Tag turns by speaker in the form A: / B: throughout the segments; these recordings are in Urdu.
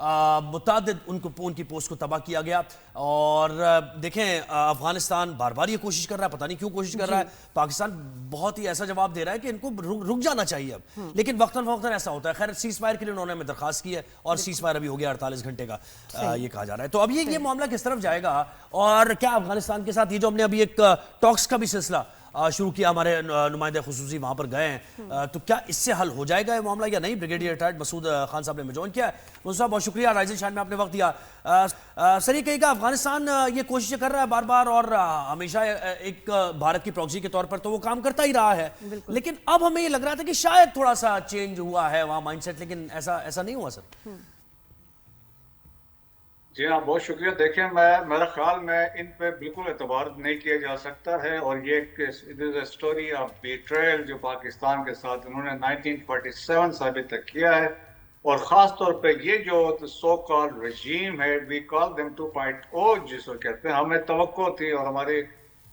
A: متعدد ان کی پوسٹ کو تباہ کیا گیا. اور دیکھیں افغانستان بار بار یہ کوشش کر رہا ہے, پتہ نہیں کیوں کوشش کر رہا ہے. پاکستان بہت ہی ایسا جواب دے رہا ہے کہ ان کو رک جانا چاہیے اب, لیکن وقتاً فوقتاً ایسا ہوتا ہے. خیر سیز فائر کے لیے انہوں نے ہمیں درخواست کی ہے اور سیز فائر ابھی ہو گیا 48 گھنٹے کا, یہ کہا جا رہا ہے. تو اب یہ معاملہ کس طرف جائے گا, اور کیا افغانستان کے ساتھ یہ جو ہم نے ابھی ایک ٹاکس کا بھی سلسلہ شروع کیا, ہمارے نمائندے خصوصی وہاں پر گئے ہیں, تو کیا اس سے حل ہو جائے گا یہ معاملہ یا نہیں؟ بریگیڈیئر ریٹائرڈ مسعود خان صاحب نے ہمیں جوائن کیا ہے. مسعود صاحب بہت شکریہ, رائزنگ شان میں آپ نے وقت دیا. سر یہ کہے گا افغانستان یہ کوششیں کر رہا ہے بار بار, اور ہمیشہ ایک بھارت کی پروکسی کے طور پر تو وہ کام کرتا ہی رہا ہے, لیکن اب ہمیں یہ لگ رہا تھا کہ شاید تھوڑا سا چینج ہوا ہے وہاں مائنڈ سیٹ, لیکن ایسا نہیں ہوا سر.
B: جی ہاں, بہت شکریہ. دیکھیں میرا خیال میں ان پہ بالکل اعتبار نہیں کیا جا سکتا ہے, اور یہ اسٹوری آف بیٹریل جو پاکستان کے ساتھ انہوں نے 1947 سے ابھی تک کیا ہے, اور خاص طور پہ یہ جو سو کال رجیم ہے, وی کال دیم 2.0 جس کو کہتے ہیں, ہمیں توقع تھی اور ہماری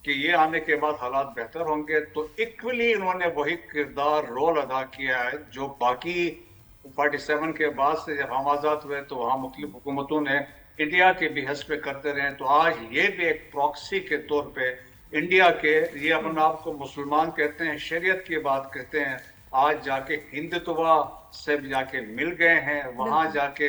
B: کہ یہ آنے کے بعد حالات بہتر ہوں گے, تو ایکولی انہوں نے وہی کردار رول ادا کیا ہے جو باقی 47 کے بعد سے جب ہم آزاد ہوئے تو وہاں مختلف حکومتوں نے انڈیا کے بھی حسب کرتے رہے. تو آج یہ بھی ایک پراکسی کے طور پہ انڈیا کے, یہ اپنے آپ کو مسلمان کہتے ہیں, شریعت کی بات کہتے ہیں, آج جا کے ہندتوا سے جا کے مل گئے ہیں, وہاں جا کے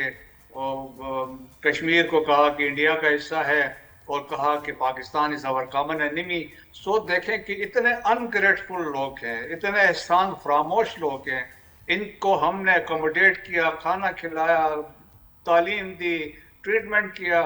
B: کشمیر کو کہا کہ انڈیا کا حصہ ہے اور کہا کہ پاکستان از آور کامن انیمی. سو دیکھیں کہ اتنے انگریٹفل لوگ ہیں, اتنے احسان فراموش لوگ ہیں, ان کو ہم نے اکوموڈیٹ کیا, کھانا کھلایا, تعلیم دی, ٹریٹمنٹ کیا,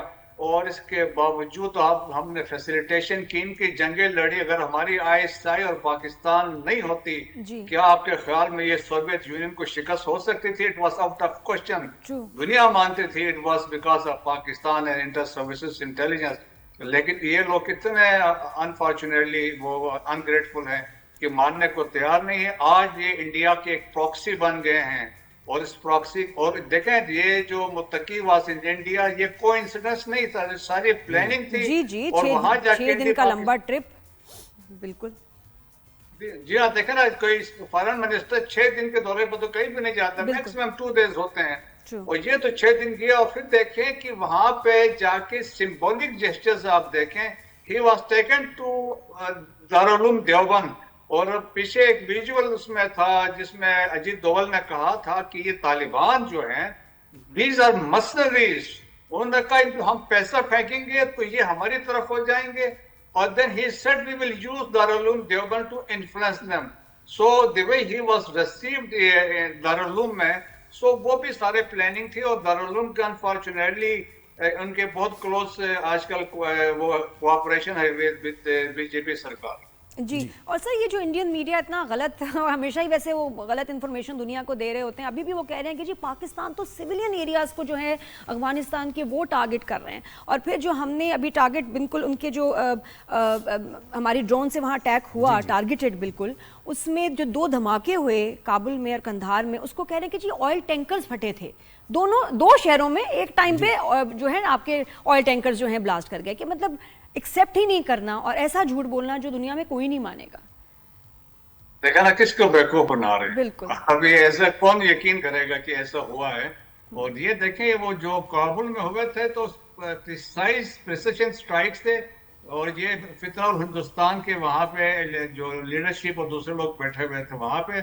B: اور اس کے باوجود ہم نے فیسیلیٹیشن کی, ان کی جنگیں لڑی. اگر ہماری ISI اور پاکستان نہیں ہوتی, کیا آپ کے خیال میں یہ سوویت یونین کو شکست ہو سکتی تھی؟ It was out of question. دنیا مانتی تھی it was because of Pakistan and inter services intelligence, لیکن یہ لوگ اتنے انفارچونیٹلی وہ انگریٹفل ہیں کہ ماننے کو تیار نہیں ہے. آج یہ انڈیا کے ایک پراکسی بن گئے ہیں, اور اس پراکسی, اور دیکھیں یہ جو متقی واز ان انڈیا, یہ کوئی انسیڈنس نہیں تھا, ساری پلاننگ تھی. اور وہاں جا کے
C: 6 دن کا لمبا ٹرپ, بالکل.
B: جی ہاں, دیکھیں نا, کوئی فارن منسٹر 6 دن کے دورے پر تو کہیں بھی نہیں جاتا, میکسیمم 2 days ہوتے ہیں, اور یہ تو 6 دن گیا. اور پھر دیکھیں کہ وہاں پہ جا کے سمبولک جیسچرز آپ دیکھیں, he was taken to Darul Uloom Deoband, اور پیچھے ایک ویژول اس میں تھا جس میں اجیت دوول نے کہا تھا کہ یہ طالبان جو ہیں these are mercenaries, انہوں نے کہا ہم پیسہ پھینکیں گے تو یہ ہماری طرف ہو جائیں گے, اور then he said we will use Darul Deoband to influence them. So the way he was received Darul میں, so وہ بھی سارے پلاننگ تھی. اور دارالعلوم کا انفارچونیٹلی ان کے بہت کلوز آج کل وہ کوآپریشن ہے with BJP سرکار.
C: جی, اور سر یہ جو انڈین میڈیا اتنا غلط, ہمیشہ ہی ویسے وہ غلط انفارمیشن دنیا کو دے رہے ہوتے ہیں, ابھی بھی وہ کہہ رہے ہیں کہ جی پاکستان تو سویلین ایریاز کو جو ہے افغانستان کے وہ ٹارگٹ کر رہے ہیں, اور پھر جو ہم نے ابھی ٹارگٹ بالکل ان کے جو ہماری ڈرون سے وہاں اٹیک ہوا ٹارگٹڈ بالکل, اس میں جو 2 دھماکے ہوئے کابل میں اور کندھار میں, اس کو کہہ رہے ہیں کہ جی آئل ٹینکرز پھٹے تھے دو شہروں میں ایک ٹائم پہ, جو ہے آپ کے آئل ٹینکرز جو ہیں بلاسٹ کر گئے, کہ مطلب ایکسیپٹ ہی نہیں کرنا اور ایسا جھوٹ بولنا جو دنیا میں کوئی نہیں مانے گا.
B: دیکھا نا کس کو بیوقوف بنا رہے ہیں.
C: بالکل,
B: ابھی ایسا کون یقین کرے گا کہ ایسا ہوا ہے. اور یہ دیکھیں وہ جو کابل میں ہوئے تھے تو پریسیشن سٹرائکس تھے, اور یہ فتنہ اور ہندوستان کے وہاں پہ جو لیڈرشپ اور دوسرے لوگ بیٹھے ہوئے تھے وہاں پہ.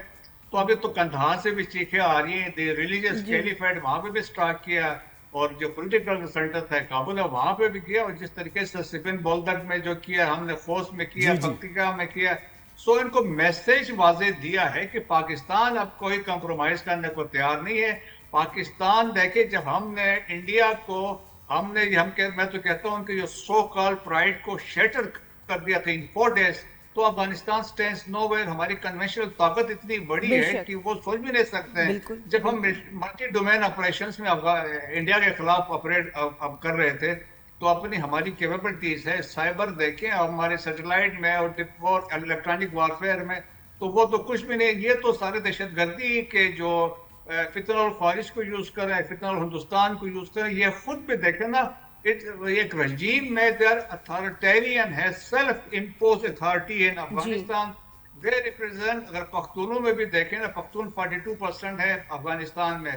B: تو ابھی تو کندھار سے بھی چیخیں آ رہی ہیں, دی ریلیجیس کیلیفیٹ وہاں پہ بھی سٹارٹ کیا, اور جو پولیٹیکل سینٹر تھا کابل ہے وہاں پہ بھی کیا, اور جس طریقے سے سپن بولدک میں جو کیا ہم نے خوست میں کیا, پکتیکا میں کیا. سو ان کو میسیج واضح دیا ہے کہ پاکستان اب کوئی کمپرومائز کرنے کو تیار نہیں ہے. پاکستان دیکھیں جب ہم نے انڈیا کو میں تو کہتا ہوں کہ جو سو کال پرائڈ کو شیٹر کر دیا تھا ان 4 days, تو افغانستان سٹینڈز نو ویئر. ہماری کنونشنل طاقت اتنی بڑی ہے کہ وہ سوچ بھی نہیں سکتے ہیں. جب ہم ملٹی ڈومین آپریشنز میں انڈیا کے خلاف آپریٹ کر رہے تھے تو اپنی ہماری کیپیبلٹیز ہے, سائبر دیکھیں ہمارے سیٹلائٹ میں اور الیکٹرانک وارفیئر میں, تو وہ تو کچھ بھی نہیں. یہ تو سارے دہشت گردی کے جو فتنہ الخوارج کو یوز کر رہے ہیں, فتنہ الہندوستان کو یوز کر رہے ہیں. یہ خود بھی دیکھیں نا, ایک رجیم میں دیر اتھارٹیرین ہے, self impose authority in Afghanistan. They represent, اگر پختونوں میں بھی دیکھیں نا, پختون 42% ہے افغانستان میں,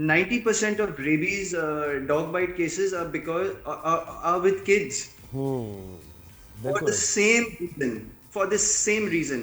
D: 90% of rabies dog bite cases are with kids for the same reason.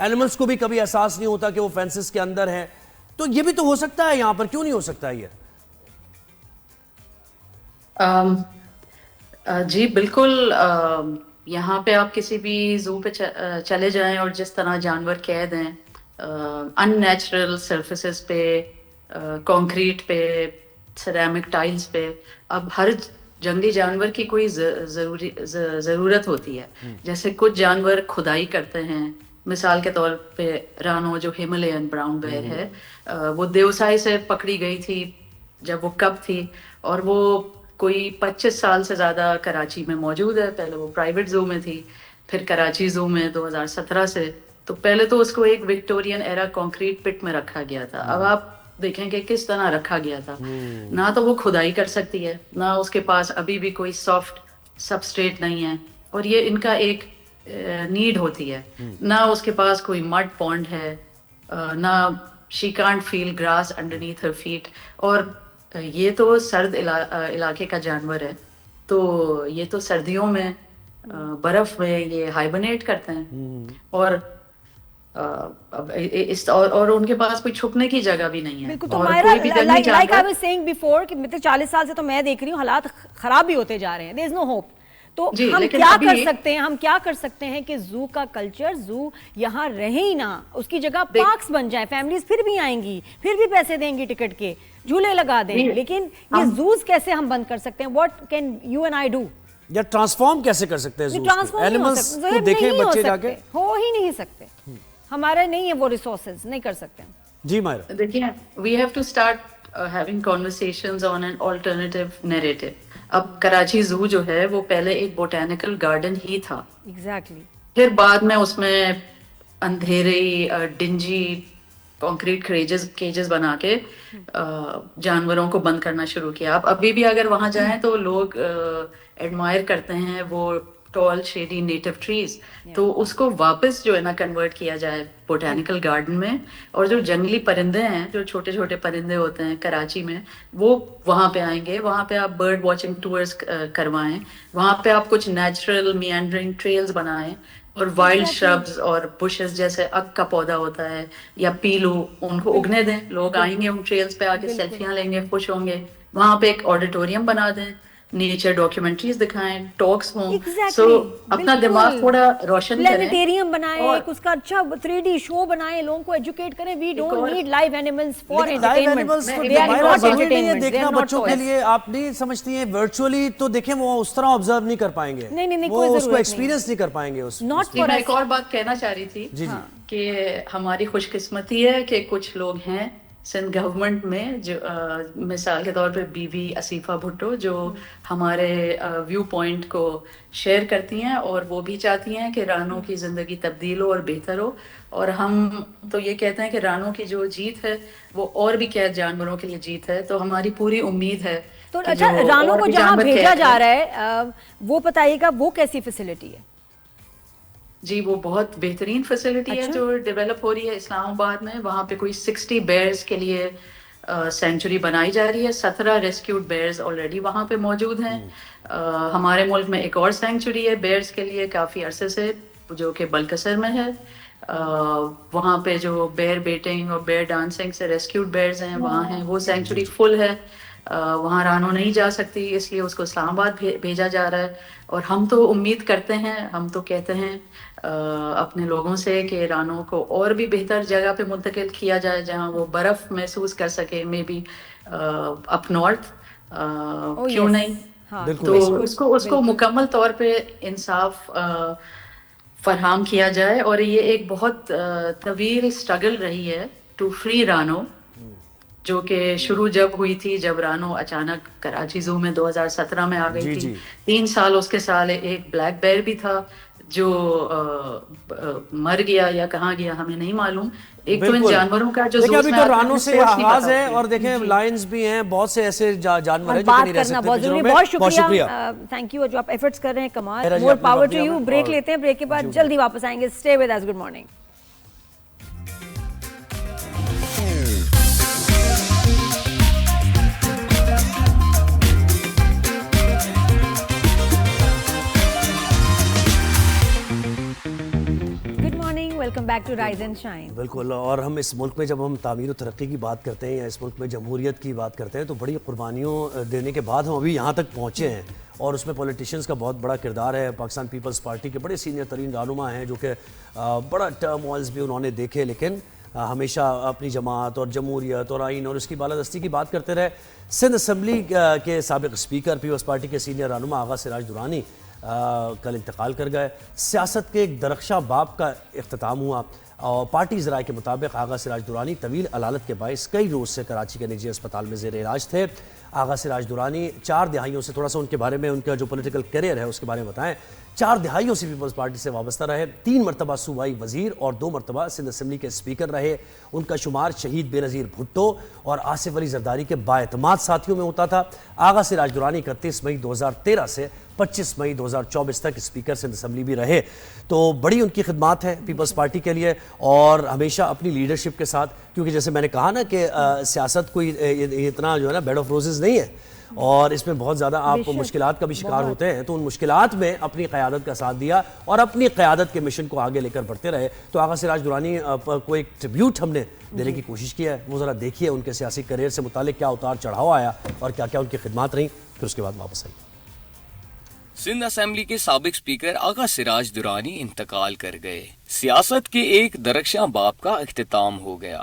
A: Animals کو بھی کبھی احساس نہیں ہوتا کہ وہ فینسز کے اندر ہیں. تو یہ بھی تو ہو سکتا ہے یہاں پر, کیوں نہیں ہو سکتا یہ؟
E: جی بالکل. یہاں پہ آپ کسی بھی زو پہ چلے جائیں اور جس طرح جانور قید ہیں ان نیچرل سرفیسز پہ, کانکریٹ پہ, سیرامک ٹائلز پہ, اب ہر جنگلی جانور کی کوئی ضرورت ہوتی ہے. جیسے کچھ جانور کھدائی کرتے ہیں, مثال کے طور پہ رانو جو ہمالیئن براؤن بیئر ہے, وہ دیوسائی سے پکڑی گئی تھی جب وہ کب تھی, اور وہ کوئی 25 سال سے زیادہ کراچی میں موجود ہے. پہلے وہ پرائیویٹ زو میں تھی, پھر کراچی زو میں 2017 سے. تو پہلے تو اس کو ایک وکٹورین ایرا کانکریٹ پٹ میں رکھا گیا تھا. اب آپ دیکھیں کہ کس طرح رکھا گیا تھا. نہ تو وہ کھدائی کر سکتی ہے, نہ اس کے پاس ابھی بھی کوئی سافٹ سبسٹریٹ نہیں ہے, اور یہ ان کا ایک نیڈ ہوتی ہے. نہ اس کے پاس کوئی مڈ پونڈ ہے, نہ she can't feel grass underneath her feet. اور یہ تو سرد علاقے کا جانور ہے, تو یہ تو سردیوں میں برف میں یہ ہائبرنیٹ کرتے ہیں, اور ان کے پاس کوئی چھپنے کی جگہ بھی نہیں ہے.
C: بالکل. تو Maira, like I was saying before کہ مطلب 40 سال سے تو میں دیکھ رہی ہوں حالات خراب بھی ہوتے جا رہے ہیں. دیر از نو ہوپ. تو ہم کیا کر سکتے ہیں, ہم کیا کر سکتے ہیں کہ زو کا کلچر, زو یہاں رہے ہی نہ, اس کی جگہ پارکس بن جائیں, فیملیز پھر بھی آئیں گی, پھر بھی پیسے دیں گی ٹکٹ کے, جھولے لگا دیں. لیکن یہ زوز کیسے ہم بند کر سکتے ہیں؟ What can you and I do?
A: یا ٹرانسفارم کیسے کر سکتے ہیں؟ اینیملز کو دیکھیں بچے جا کے,
C: ہو ہی نہیں سکتے, ہمارے نہیں ہے وہ ریسورسز, نہیں کر سکتے.
A: جی مائرا,
E: دیکھیں we have to start having conversations on an alternative narrative. اب کراچی زو جو ہے وہ پہلے ایک بوٹینیکل گارڈن ہی تھا.
C: ایگزیکٹلی.
E: پھر بعد میں اس میں اندھیرے ڈنجی کانکریٹ کیجز بنا کے جانوروں کو بند کرنا شروع کیا. اب ابھی بھی اگر وہاں جائیں تو لوگ ایڈمائر کرتے ہیں وہ ٹال شیڈی نیٹو ٹریز, تو اس کو واپس جو ہے نا کنورٹ کیا جائے بوٹینیکل گارڈن میں. اور جو جنگلی پرندے ہیں, جو چھوٹے چھوٹے پرندے ہوتے ہیں کراچی میں, وہ وہاں پہ آئیں گے. وہاں پہ آپ برڈ واچنگ ٹورز کروائیں, وہاں پہ آپ کچھ نیچرل میانڈرنگ ٹریلز بنائیں, اور وائلڈ شربز اور بشز جیسے اک کا پودا ہوتا ہے یا پیلو, ان کو اگنے دیں. لوگ آئیں گے ان ٹریلز پہ آ کے سیلفیاں لیں گے, خوش ہوں گے. وہاں پہ ایک آڈیٹوریم بنا دیں, نیچر ڈاکیومنٹریز دکھائیں, ٹاکس ہوں. سو اپنا دماغ تھوڑا روشن کریں,
C: پلانیٹیریم بنائیں, اس کا اچھا 3D شو بنائیں, لوگوں کو ایجوکیٹ کریں. We don't need live animals for entertainment.
A: دیکھنا بچوں کے لیے آپ نہیں سمجھتی ہیں ورچولی, تو دیکھیں وہ اس طرح آبزرو نہیں کر پائیں گے, وہ اس کو ایکسپیرینس نہیں کر پائیں گے.
E: میں ایک اور بات کہنا چاہ رہی تھی کہ ہماری خوش قسمتی ہے کہ کچھ لوگ ہیں سندھ گورنمنٹ میں, جو مثال کے طور پہ بی بی اسیفہ بھٹو, جو ہمارے ویو پوائنٹ کو شیئر کرتی ہیں, اور وہ بھی چاہتی ہیں کہ رانوں کی زندگی تبدیل ہو اور بہتر ہو. اور ہم تو یہ کہتے ہیں کہ رانوں کی جو جیت ہے وہ اور بھی قید جانوروں کے لیے جیت ہے. تو ہماری پوری امید ہے.
C: تو اچھا, رانوں کو جہاں بھیجا جا رہا ہے وہ بتائیے گا وہ کیسی فیسلٹی ہے؟
E: جی وہ بہت بہترین فیسلٹی ہے جو ڈیولپ ہو رہی ہے اسلام آباد میں. وہاں پہ کوئی 60 بیئرز کے لیے سینچری بنائی جا رہی ہے. 17 ریسکیوڈ بیئرز آلریڈی وہاں پہ موجود ہیں. ہمارے ملک میں ایک اور سینچری ہے بیئرز کے لیے کافی عرصے سے, جو کہ بلکسر میں ہے. وہاں پہ جو بیئر بیٹنگ اور بیئر ڈانسنگ سے ریسکیوڈ بیئرز ہیں وہاں ہیں, وہ سینچری فل ہے. وہاں رانو نہیں جا سکتی, اس لیے اس کو اسلام آباد بھیجا جا رہا ہے. اور ہم تو امید کرتے ہیں, ہم تو کہتے ہیں اپنے لوگوں سے کہ رانوں کو اور بھی بہتر جگہ پہ منتقل کیا جائے جہاں وہ برف محسوس کر سکے, مے بی اپ نارتھ, کیوں نہیں. تو اس کو مکمل طور پہ انصاف فراہم کیا جائے. اور یہ ایک بہت طویل اسٹرگل رہی ہے ٹو فری رانو, جو کہ شروع جب ہوئی تھی جب رانو اچانک کراچی زو میں 2017 میں آ گئی تھی. 3 سال اس کے سال ایک بلیک بیئر بھی تھا جو مر گیا یا کہاں گیا ہمیں نہیں معلوم. ایک تو ان جانوروں کا جو
A: ابھی تو رانوں سے آغاز ہے, اور دیکھیں لائنز بھی ہیں, بہت سے ایسے جانور ہیں جو نہیں رہ سکتے.
C: بہت شکریہ, تھینک یو جو آپ ایفرٹس کر رہے ہیں, کمال, more power to you. Break لیتے ہیں, بریک کے بعد جلدی واپس آئیں گے. Stay with us. Good morning. Welcome back to Rise and Shine.
A: بالکل. اور ہم اس ملک میں جب ہم تعمیر و ترقی کی بات کرتے ہیں یا اس ملک میں جمہوریت کی بات کرتے ہیں تو بڑی قربانیوں دینے کے بعد ہم ابھی یہاں تک پہنچے ہیں, اور اس میں پولیٹیشینز کا بہت بڑا کردار ہے. پاکستان پیپلز پارٹی کے بڑے سینئر ترین رہنما ہیں جو کہ بڑا ٹرموائلز بھی انہوں نے دیکھے, لیکن ہمیشہ اپنی جماعت اور جمہوریت اور آئین اور اس کی بالادستی کی بات کرتے رہے. سندھ اسمبلی کے سابق اسپیکر پیپلز پارٹی کے سینئر رہنما آغا سراج درانی کل انتقال کر گئے. سیاست کے ایک درخشاں باب کا اختتام ہوا, اور پارٹی ذرائع کے مطابق آغا سراج درانی طویل علالت کے باعث کئی روز سے کراچی کے نجی اسپتال میں زیر علاج تھے. آغا سراج درانی 4 دہائیوں سے, تھوڑا سا ان کے بارے میں, ان کا جو پولیٹیکل کیریئر ہے اس کے بارے میں بتائیں. 4 دہائیوں سے پیپلز پارٹی سے وابستہ رہے, 3 مرتبہ صوبائی وزیر اور 2 مرتبہ سندھ اسمبلی کے اسپیکر رہے. ان کا شمار شہید بے نظیر بھٹو اور آصف علی زرداری کے بااعتماد ساتھیوں میں ہوتا تھا. آغا سراج درانی 31 مئی 2013 سے 25 مئی 2024 تک اسپیکر سندھ اسمبلی بھی رہے. تو بڑی ان کی خدمات ہیں پیپلز پارٹی کے لیے, اور ہمیشہ اپنی لیڈرشپ کے ساتھ, کیونکہ جیسے میں نے کہا نا کہ سیاست کوئی اتنا جو ہے نا بیڈ آف روزز نہیں ہے, اور اس میں بہت زیادہ آپ مشکلات کا بھی شکار ہوتے ہیں. تو ان مشکلات میں اپنی قیادت کا ساتھ دیا اور اپنی قیادت کے مشن کو آگے لے کر بڑھتے رہے. تو آغا سراج درانی کو ایک ٹریبیوٹ ہم نے دینے کی کوشش کی ہے. وہ ذرا دیکھیے ان کے سیاسی کیریئر سے متعلق کیا اتار چڑھاؤ آیا اور کیا کیا ان کی خدمات رہیں, پھر اس کے بعد واپس آئیے.
F: سندھ اسمبلی کے سابق اسپیکر آغا سراج درانی انتقال کر گئے. سیاست کے ایک درخشاں باب کا اختتام ہو گیا.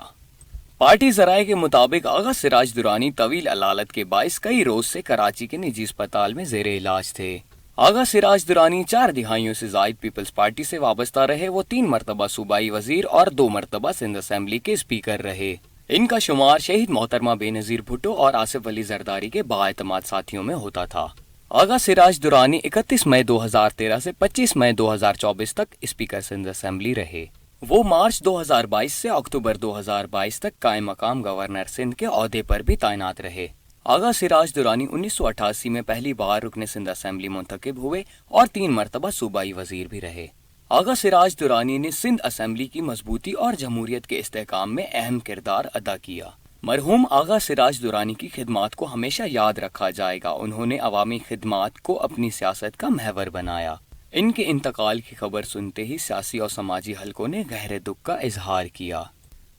F: پارٹی ذرائع کے مطابق آغا سراج درانی طویل علالت کے باعث کئی روز سے کراچی کے نجی اسپتال میں زیر علاج تھے. آغا سراج درانی 4 دہائیوں سے زائد پیپلز پارٹی سے وابستہ رہے. وہ 3 مرتبہ صوبائی وزیر اور 2 مرتبہ سندھ اسمبلی کے اسپیکر رہے. ان کا شمار شہید محترمہ بے نظیر بھٹو اور آصف علی زرداری کے بااعتماد ساتھیوں میں ہوتا تھا. آغا سراج درانی 31 مئی 2013 سے 25 مئی 2024 تک اسپیکر سندھ اسمبلی رہے. وہ مارچ 2022 سے اکتوبر 2022 تک قائم مقام گورنر سندھ کے عہدے پر بھی تعینات رہے. آغا سراج درانی 1988 میں پہلی بار رکن سندھ اسمبلی منتخب ہوئے اور 3 مرتبہ صوبائی وزیر بھی رہے. آغا سراج درانی نے سندھ اسمبلی کی مضبوطی اور جمہوریت کے استحکام میں اہم کردار ادا کیا. مرحوم آغا سراج درانی کی خدمات کو ہمیشہ یاد رکھا جائے گا. انہوں نے عوامی خدمات کو اپنی سیاست کا محور بنایا. ان کے انتقال کی خبر سنتے ہی سیاسی اور سماجی حلقوں نے گہرے دکھ کا اظہار کیا.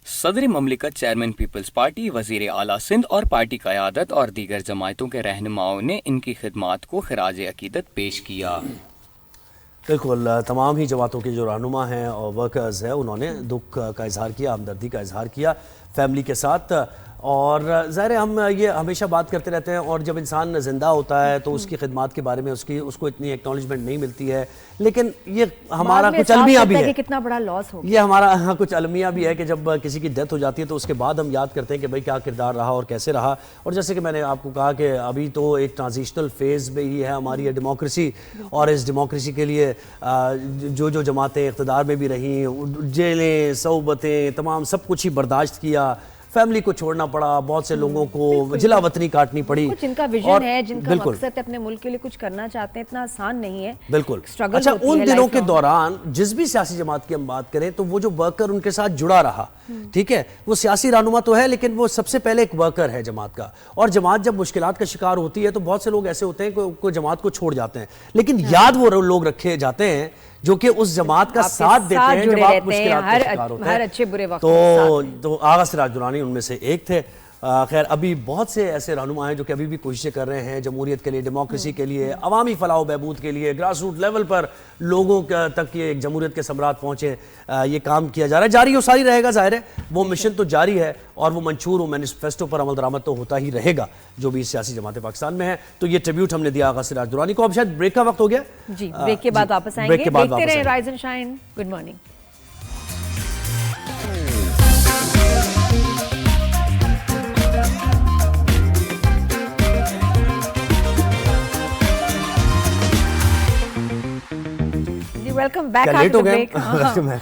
F: صدر مملکت، چیئرمین پیپلز پارٹی، وزیر اعلیٰ سندھ اور پارٹی قیادت اور دیگر جماعتوں کے رہنماؤں نے ان کی خدمات کو خراج عقیدت پیش کیا.
A: بالکل, تمام ہی جماعتوں کے جو رہنما ہیں اور ورکرز ہیں انہوں نے دکھ کا اظہار کیا, ہمدردی کا اظہار کیا فیملی کے ساتھ. اور ظاہر ہے ہم یہ ہمیشہ بات کرتے رہتے ہیں, اور جب انسان زندہ ہوتا ہے تو اس کی خدمات کے بارے میں اس کو اتنی ایکنالجمنٹ نہیں ملتی ہے, لیکن یہ ہمارا کچھ المیہ بھی ہے,
C: کتنا بڑا لاس ہو گیا.
A: یہ ہمارا کچھ المیہ بھی ہے کہ جب کسی کی ڈیتھ ہو جاتی ہے تو اس کے بعد ہم یاد کرتے ہیں کہ بھائی کیا کردار رہا اور کیسے رہا. اور جیسے کہ میں نے آپ کو کہا کہ ابھی تو ایک ٹرانزیشنل فیز میں ہی ہے ہماری یہ ڈیموکریسی, اور اس ڈیموکریسی کے لیے جو جماعتیں اقتدار میں بھی رہیں, جیلیں, صوبتیں, تمام سب کچھ ہی برداشت کیا, فیملی کو چھوڑنا پڑا, بہت سے لوگوں کو جلا وطنی کاٹنی پڑی.
C: جن کا ویژن ہے, جن کا مقصد ہے, اپنے ملک کے لیے کچھ کرنا چاہتے ہیں, اتنا آسان نہیں ہے.
A: بالکل. اچھا, ان دنوں کے دوران جس بھی سیاسی جماعت کی ہم بات کریں تو وہ جو ورکر ان کے ساتھ جڑا رہا, ٹھیک ہے, وہ سیاسی رہنما تو ہے لیکن وہ سب سے پہلے ایک ورکر ہے جماعت کا. اور جماعت جب مشکلات کا شکار ہوتی ہے تو بہت سے لوگ ایسے ہوتے ہیں کہ جماعت کو چھوڑ جاتے ہیں, لیکن یاد وہ لوگ رکھے جاتے ہیں جو کہ اس جماعت کا ساتھ دیتے ہیں جب آپ مشکلات کا شکار ہوتے ہیں.
C: ہر اچھے برے وقت
A: تو آغا سراج درانی ان میں سے ایک تھے. خیر, ابھی بہت سے ایسے رہنما ہیں جو کہ ابھی بھی کوششیں کر رہے ہیں جمہوریت کے لیے, ڈیموکریسی کے لیے, عوامی فلاح و بہبود کے لیے, گراس روٹ لیول پر لوگوں تک یہ ایک جمہوریت کے ثمرات پہنچے. یہ کام کیا جا رہا ہے, جاری و ساری رہے گا. ظاہر ہے وہ مشن تو جاری ہے اور وہ منشور و مینیفیسٹو پر عمل درآمد تو ہوتا ہی رہے گا جو بھی سیاسی جماعتیں پاکستان میں ہیں. تو یہ ٹریبیوٹ ہم نے دیا آغا سراج درانی کو. اب شاید بریک کا وقت ہو گیا.
C: جی, بریک کے بعد واپس آئیں گے. دیکھتے رہیں rise and shine. Good morning. Welcome back after the break.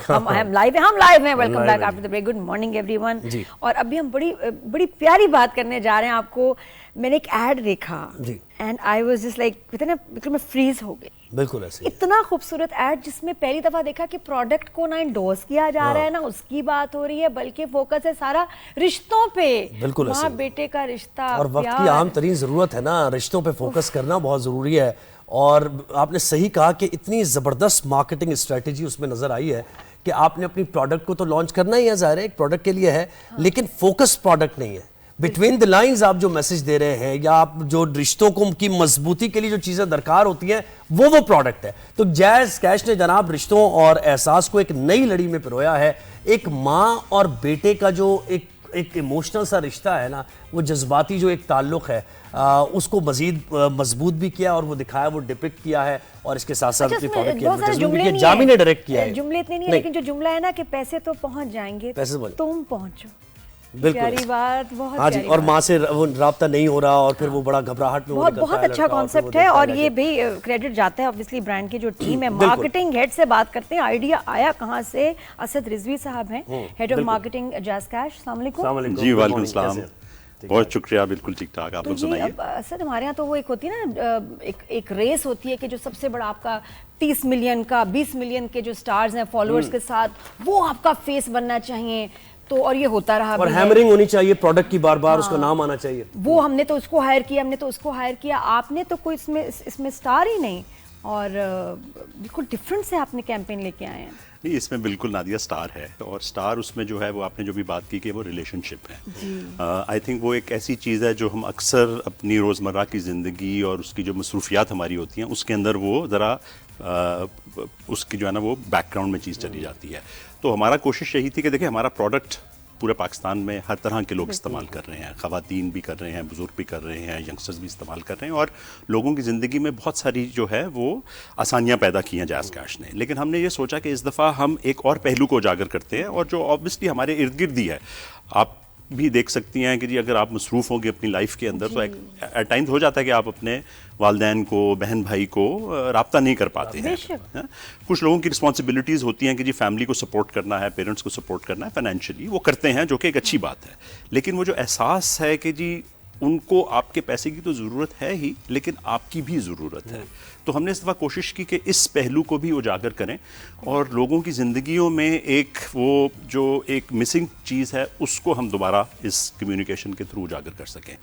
C: ہم لائیو ہیں. Welcome back after the break. Good morning everyone. اور ابھی ہم بڑی پیاری بات کرنے جا رہے ہیں. آپ کو میں نے ایک ایڈ دیکھا and I was just like بالکل میں فریز ہو گئی.
A: بالکل ایسے
C: اتنا خوبصورت ایڈ جس میں پہلی دفعہ دیکھا کہ پروڈکٹ کو نہ انڈورس کیا جا رہا ہے, نہ اس کی بات ہو رہی ہے, بلکہ فوکس ہے سارا رشتوں پہ.
A: بالکل
C: ماں بیٹے کا رشتہ,
A: اور وقت کی اہم ترین ضرورت ہے نا, رشتوں پہ فوکس کرنا بہت ضروری ہے. اور آپ نے صحیح کہا کہ اتنی زبردست مارکیٹنگ اسٹریٹجی اس میں نظر آئی ہے کہ آپ نے اپنی پروڈکٹ کو تو لانچ کرنا ہی ہے, ظاہر ہے ایک پروڈکٹ کے لیے ہے, لیکن فوکس پروڈکٹ نہیں ہے. بٹوین دا لائنز آپ جو میسج دے رہے ہیں یا آپ جو رشتوں کو کی مضبوطی کے لیے جو چیزیں درکار ہوتی ہیں وہ پروڈکٹ ہے. تو جیز کیش نے جناب رشتوں اور احساس کو ایک نئی لڑی میں پرویا ہے. ایک ماں اور بیٹے کا جو ایک ایموشنل سا رشتہ ہے نا, وہ جذباتی جو ایک تعلق ہے, اس کو مزید مضبوط بھی کیا اور وہ دکھایا, وہ ڈپکٹ کیا ہے, اور اس کے ساتھ ساتھ اپنی پروڈکٹ کی ایڈورٹائزمنٹ بھی کیا. جامی نے ڈائریکٹ کیا ہے.
C: جملے اتنے نہیں ہیں, لیکن جو جملہ ہے نا کہ پیسے تو پہنچ جائیں گے, تم پہنچو. پیاری بات, بہت
A: ہاں جی. اور ماں سے وہ رابطہ نہیں ہو رہا اور پھر وہ بڑا گھبراہٹ میں
C: بہت اچھا کانسیپٹ ہے. اور یہ بھی کریڈٹ جاتا ہے اوبویسلی برانڈ کی جو ٹیم ہے. مارکیٹنگ ہیڈ سے بات کرتے ہیں, آئیڈیا آیا کہاں سے؟ اسد رضوی صاحب ہیں, head of marketing Jazz Cash. السلام علیکم.
G: جی وعلیکم السلام, بہت شکریہ. بالکل ٹھیک ٹھاک, آپ لوگ سنائیے.
C: اسد ہمارے یہاں تو وہ ایک ہوتی ہے نا, ایک ریس ہوتی ہے کہ جو سب سے بڑا آپ کا 30 ملین کا 20 ملین کے جو سٹارز ہیں فالوورز کے ساتھ, وہ آپ کا فیس بننا چاہیے. تو اور یہ ہوتا رہا,
A: اور ہیمرنگ ہونی چاہیے پروڈکٹ کی, بار بار اس کا نام آنا چاہیے.
C: وہ ہم نے تو اس کو ہائر کیا, ہم نے تو اس کو ہائر کیا. آپ نے تو کوئی اس میں سٹار ہی نہیں, اور بالکل ڈفرنٹ سے آپ نے کیمپین لے کے آئے ہیں.
G: نہیں, اس میں بالکل نادیہ سٹار ہے, اور سٹار اس میں جو ہے وہ آپ نے جو بھی بات کی کہ وہ ریلیشن شپ ہے. آئی تھنک وہ ایک ایسی چیز ہے جو ہم اکثر اپنی روزمرہ کی زندگی اور اس کی جو مصروفیات ہماری ہوتی ہیں اس کے اندر وہ ذرا اس کی جو ہے نا وہ بیک گراؤنڈ میں چیز چلی جاتی ہے. تو ہمارا کوشش یہی تھی کہ دیکھیں ہمارا پروڈکٹ پورے پاکستان میں ہر طرح کے لوگ استعمال کر رہے ہیں, خواتین بھی کر رہے ہیں, بزرگ بھی کر رہے ہیں, ینگسٹرز بھی استعمال کر رہے ہیں, اور لوگوں کی زندگی میں بہت ساری جو ہے وہ آسانیاں پیدا کی ہیں جیز کیش نے. لیکن ہم نے یہ سوچا کہ اس دفعہ ہم ایک اور پہلو کو اجاگر کرتے ہیں, اور جو آبویسلی ہمارے ارد گرد ہی ہے. آپ بھی دیکھ سکتی ہیں کہ جی اگر آپ مصروف ہوں گے اپنی لائف کے اندر تو ایٹ ٹائمز ہو جاتا ہے کہ آپ اپنے والدین کو, بہن بھائی کو رابطہ نہیں کر پاتے ہیں. کچھ لوگوں کی رسپانسبلٹیز ہوتی ہیں کہ جی فیملی کو سپورٹ کرنا ہے, پیرنٹس کو سپورٹ کرنا ہے فائنینشلی, وہ کرتے ہیں جو کہ ایک اچھی بات ہے. لیکن وہ جو احساس ہے کہ جی ان کو آپ کے پیسے کی تو ضرورت ہے ہی, لیکن آپ کی بھی ضرورت ہے. تو ہم نے اس دفعہ کوشش کی کہ اس پہلو کو بھی اجاگر کریں اور لوگوں کی زندگیوں میں ایک وہ جو ایک مسنگ چیز ہے اس کو ہم دوبارہ اس کمیونیکیشن کے تھرو اجاگر کر سکیں.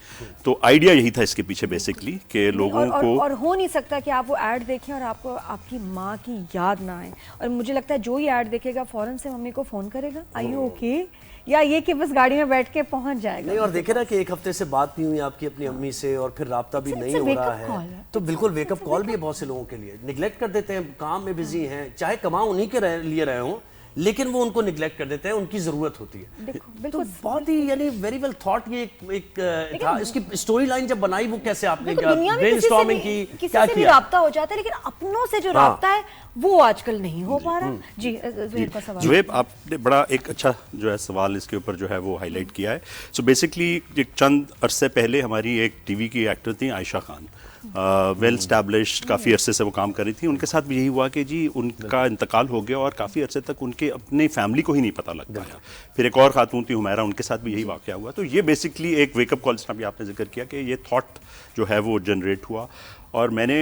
G: تو آئیڈیا یہی تھا اس کے پیچھے بیسکلی کہ لوگوں کو,
C: اور ہو نہیں سکتا کہ آپ وہ ایڈ دیکھیں اور آپ کو آپ کی ماں کی یاد نہ آئے. اور مجھے لگتا ہے جو یہ ایڈ دیکھے گا فوراً سے ممی کو فون کرے گا, آر یو اوکے, یا یہ کہ بس گاڑی میں بیٹھ کے پہنچ جائے گا.
A: نہیں, اور دیکھیں نا کہ ایک ہفتے سے بات نہیں ہوئی آپ کی اپنی امی سے, اور پھر رابطہ بھی نہیں ہو رہا ہے, تو بالکل ویک اپ کال بھی ہے بہت سے لوگوں کے لیے. نگلیکٹ کر دیتے ہیں, کام میں بزی ہیں, چاہے کماؤ انہی کے لیے رہے ہوں, لیکن وہ ان کو نگلیکٹ کر دیتے ہیں, ان کی ضرورت ہوتی ہے. تو بہت ہی یعنی ویری ویل تھاٹ یہ ایک تھا. اس کی اسٹوری لائن جب بنائی وہ کیسے آپ نے برین اسٹارمنگ کی, کیا
C: کیا رابطہ ہو جاتا ہے, لیکن اپنوں سے جو رابطہ ہے وہ آج کل نہیں ہو پا رہا. جی زہیب کا سوال.
G: زہیب, آپ نے بڑا ایک اچھا جو ہے سوال اس کے اوپر جو ہے وہ ہائی لائٹ کیا ہے. سو بیسکلی چند عرصے پہلے ہماری ایک ٹی وی کی ایکٹر تھیں عائشہ خان, ویل اسٹیبلشڈ, کافی عرصے سے وہ کام کر رہی تھی. ان کے ساتھ بھی یہی ہوا کہ جی ان کا انتقال ہو گیا اور کافی عرصے تک ان کے اپنی فیملی کو ہی نہیں پتہ لگ پایا. پھر ایک اور خاتون تھی حمیرہ, ان کے ساتھ بھی یہی واقعہ ہوا. تو یہ بیسکلی ایک ویک اپ کال جس طرح آپ نے ذکر کیا کہ یہ تھاٹ جو ہے وہ جنریٹ ہوا. اور میں نے